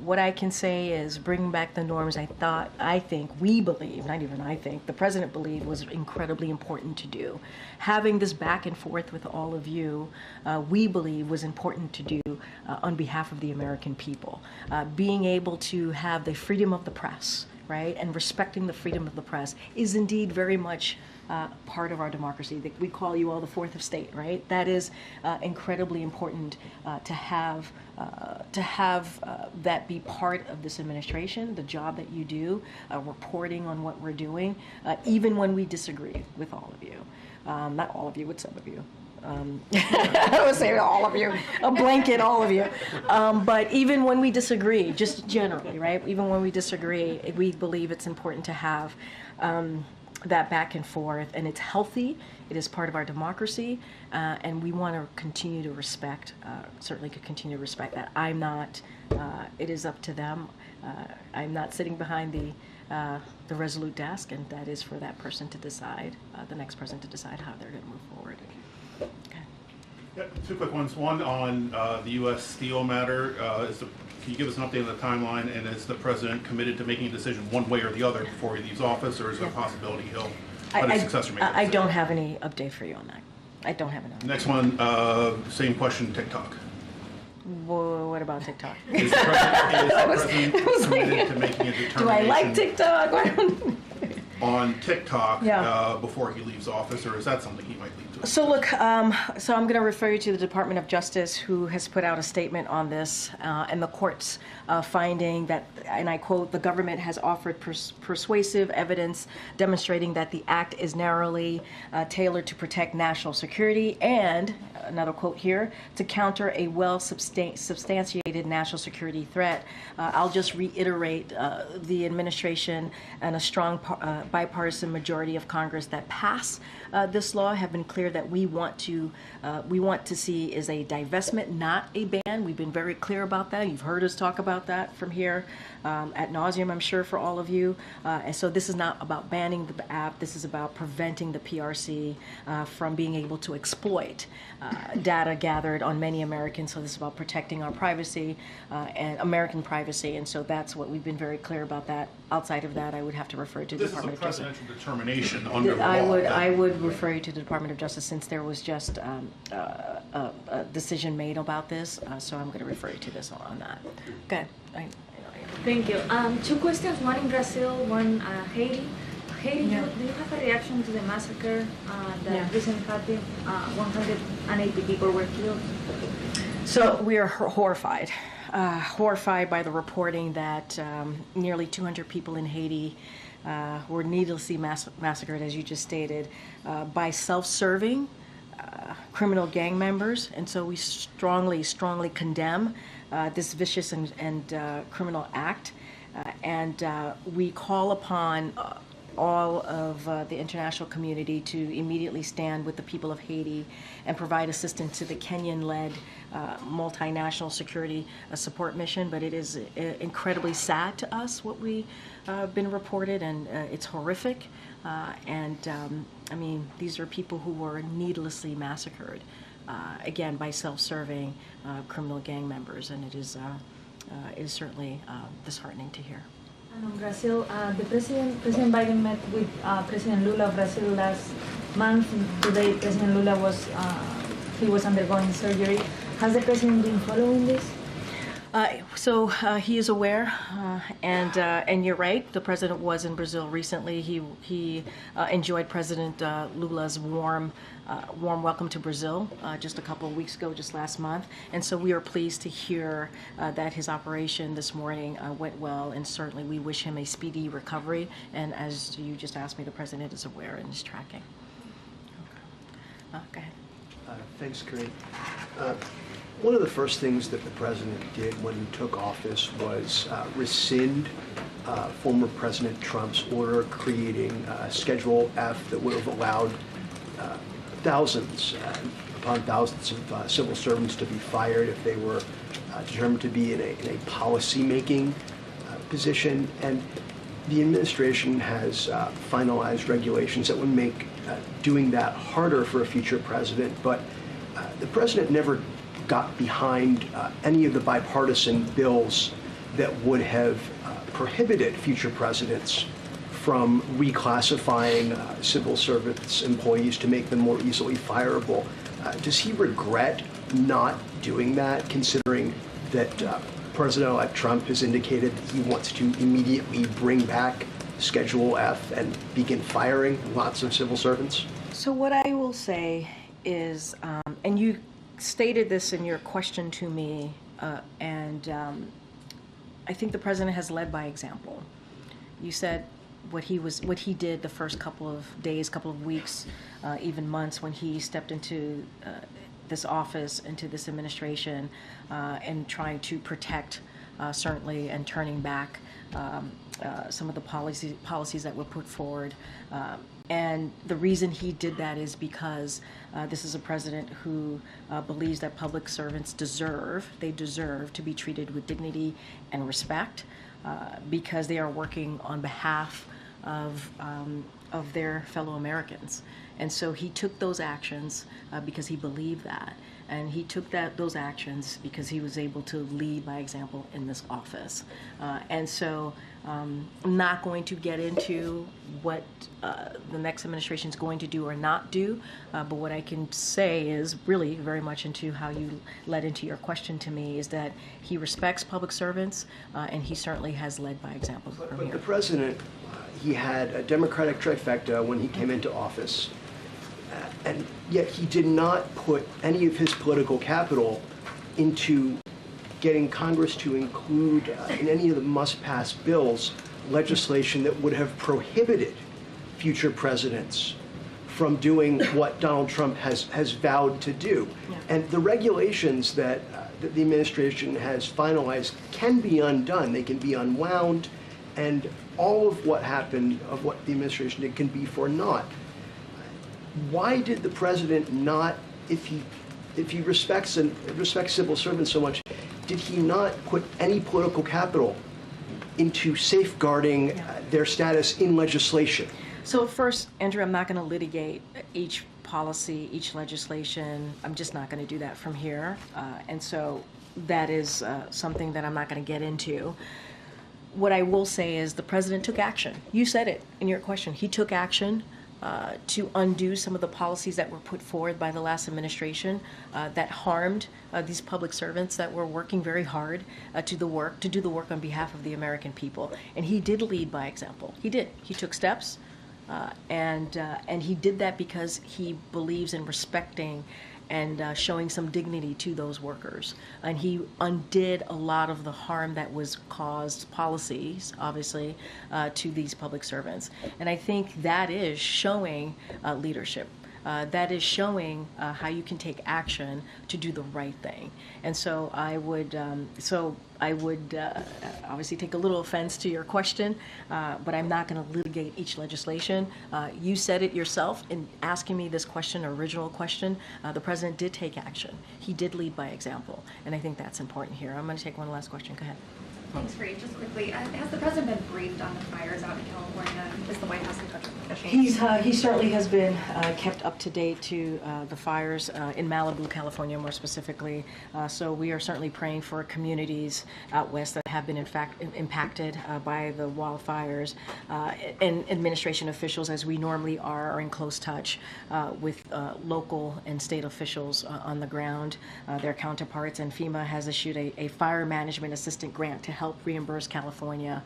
A: What I can say is bring back the norms I think, we believe, not even I think, the President believed was incredibly important to do. Having this back and forth with all of you, we believe was important to do on behalf of the American people. Being able to have the freedom of the press, right, and respecting the freedom of the press is indeed very much part of our democracy. We call you all the fourth estate, right? That is incredibly important to have that be part of this administration, the job that you do, reporting on what we're doing, even when we disagree with all of you. Not all of you, with some of you. I would say all of you, a blanket, all of you. But even when we disagree, just generally, right? Even when we disagree, we believe it's important to have that back and forth, and it's healthy. It is part of our democracy, and we want to continue to respect, certainly could continue to respect that. I'm not, it is up to them. I'm not sitting behind the resolute desk, and that is for that person to decide, the next person to decide how they're going to move forward. Okay.
N: Yeah, two quick ones. One on the U.S. steel matter. Can you give us an update on the timeline, and is the President committed to making a decision one way or the other before he leaves office, or is there a possibility he'll let his successor make a decision?
A: I don't have any update for you on that. I don't have an update.
N: Next one, same question, TikTok.
A: What about TikTok?
N: Is the President committed to making a determination?
A: Do I like TikTok?
N: On TikTok before he leaves office, or is that something he might leave to?
A: So look, so I'm going to refer you to the Department of Justice, who has put out a statement on this, and the court's finding that, and I quote, the government has offered persuasive evidence demonstrating that the act is narrowly tailored to protect national security and, another quote here, to counter a well-substantiated national security threat. I'll just reiterate the administration and a strong bipartisan majority of Congress that pass this law have been clear that we want to see is a divestment, not a ban. We've been very clear about that. You've heard us talk about that from here ad nauseum, I'm sure, for all of you. And so this is not about banning the app. This is about preventing the PRC from being able to exploit data gathered on many Americans. So this is about protecting our privacy and American privacy. And so that's what we've been very clear about that. Outside of that, I would have to refer to the Department of Justice.
N: This is a presidential determination under the law.
A: I would refer you to the Department of Justice since there was just a decision made about this. So I'm going to refer you to this on that. Okay.
O: Thank you. Two questions, one in Brazil, one Haiti. Haiti, do you have a reaction to the massacre that recently happened? 180 people were killed.
A: So we are horrified by the reporting that nearly 200 people in Haiti were needlessly massacred, as you just stated, by self-serving criminal gang members. And so we strongly condemn this vicious and criminal act. And we call upon all of the international community to immediately stand with the people of Haiti and provide assistance to the Kenyan-led multinational security support mission. But it is incredibly sad to us what we been reported, and it's horrific. I mean, these are people who were needlessly massacred, again, by self-serving criminal gang members, and it is certainly disheartening to hear.
O: And on Brazil, President Biden met with President Lula of Brazil last month. Today, President Lula was undergoing surgery. Has the president been following this?
A: So he is aware, and you're right. The president was in Brazil recently. He enjoyed President Lula's warm welcome to Brazil just a couple of weeks ago, just last month. And so we are pleased to hear that his operation this morning went well, and certainly we wish him a speedy recovery. And as you just asked me, the president is aware and is tracking. Go ahead.
P: Thanks, Corinne. One of the first things that the president did when he took office was rescind former President Trump's order creating Schedule F that would have allowed thousands upon thousands of civil servants to be fired if they were determined to be in a policy-making position. And the administration has finalized regulations that would make doing that harder for a future president, but the president never got behind any of the bipartisan bills that would have prohibited future presidents from reclassifying civil servants employees to make them more easily fireable. Does he regret not doing that, considering that President-elect Trump has indicated that he wants to immediately bring back Schedule F and begin firing lots of civil servants?
A: So what I will say is, and you stated this in your question to me, and I think the president has led by example. You said what he did the first couple of days, couple of weeks, even months when he stepped into this office, into this administration, and trying to protect, certainly, and turning back some of the policies that were put forward. And the reason he did that is because this is a president who believes that public servants deserve to be treated with dignity and respect because they are working on behalf of their fellow Americans. And so he took those actions because he believed that. And he took those actions because he was able to lead by example in this office. And so I'm not going to get into what the next administration is going to do or not do, but what I can say is really very much into how you led into your question to me is that he respects public servants, and he certainly has led by example.
P: But the president, he had a Democratic trifecta when he came into office, and yet he did not put any of his political capital into getting Congress to include in any of the must-pass bills legislation that would have prohibited future presidents from doing what Donald Trump has vowed to do. Yeah. And the regulations that the administration has finalized can be undone. They can be unwound, and all of what happened, of what the administration did, can be for naught. Why did the president not, if he respects civil servants so much, did he not put any political capital into safeguarding their status in legislation?
A: So first, Andrew, I'm not going to litigate each policy, each legislation. I'm just not going to do that from here. And so that is something that I'm not going to get into. What I will say is the president took action. You said it in your question. He took action to undo some of the policies that were put forward by the last administration that harmed these public servants that were working very hard to do the work on behalf of the American people. And he did lead by example. He did. He took steps, and he did that because he believes in respecting and showing some dignity to those workers. And he undid a lot of the harm that was caused, policies, obviously, to these public servants. And I think that is showing leadership. That is showing how you can take action to do the right thing. And so I would obviously take a little offense to your question, but I'm not going to litigate each legislation. You said it yourself in asking me this question, original question. The president did take action. He did lead by example, and I think that's important here. I'm going to take one last question. Go ahead.
Q: Thanks, Reed. Just quickly, has the president been briefed on the fires out in California? Is the White House in touch with
M: officials?
A: He certainly has been kept up to date to the fires in Malibu, California, more specifically. So we are certainly praying for communities out west that have been, in fact, impacted by the wildfires, and administration officials, as we normally are in close touch with local and state officials on the ground, their counterparts. And FEMA has issued a fire management assistant grant to help reimburse California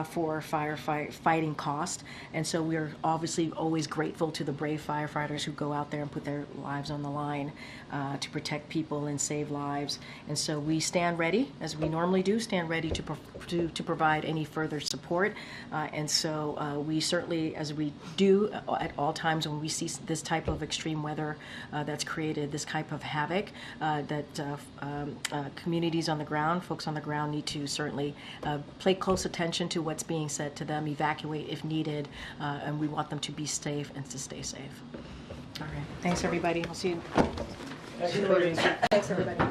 A: for firefighting cost. And so we are obviously always grateful to the brave firefighters who go out there and put their lives on the line to protect people and save lives. And so we stand ready, as we normally do, stand ready to provide any further support. And so we certainly, as we do at all times when we see this type of extreme weather that's created this type of havoc, that communities on the ground, folks on the ground, need to certainly pay close attention to what's being said to them, evacuate if needed, and we want them to be safe and to stay safe. All right. Thanks, everybody. We'll see you.
I: Thanks, everybody.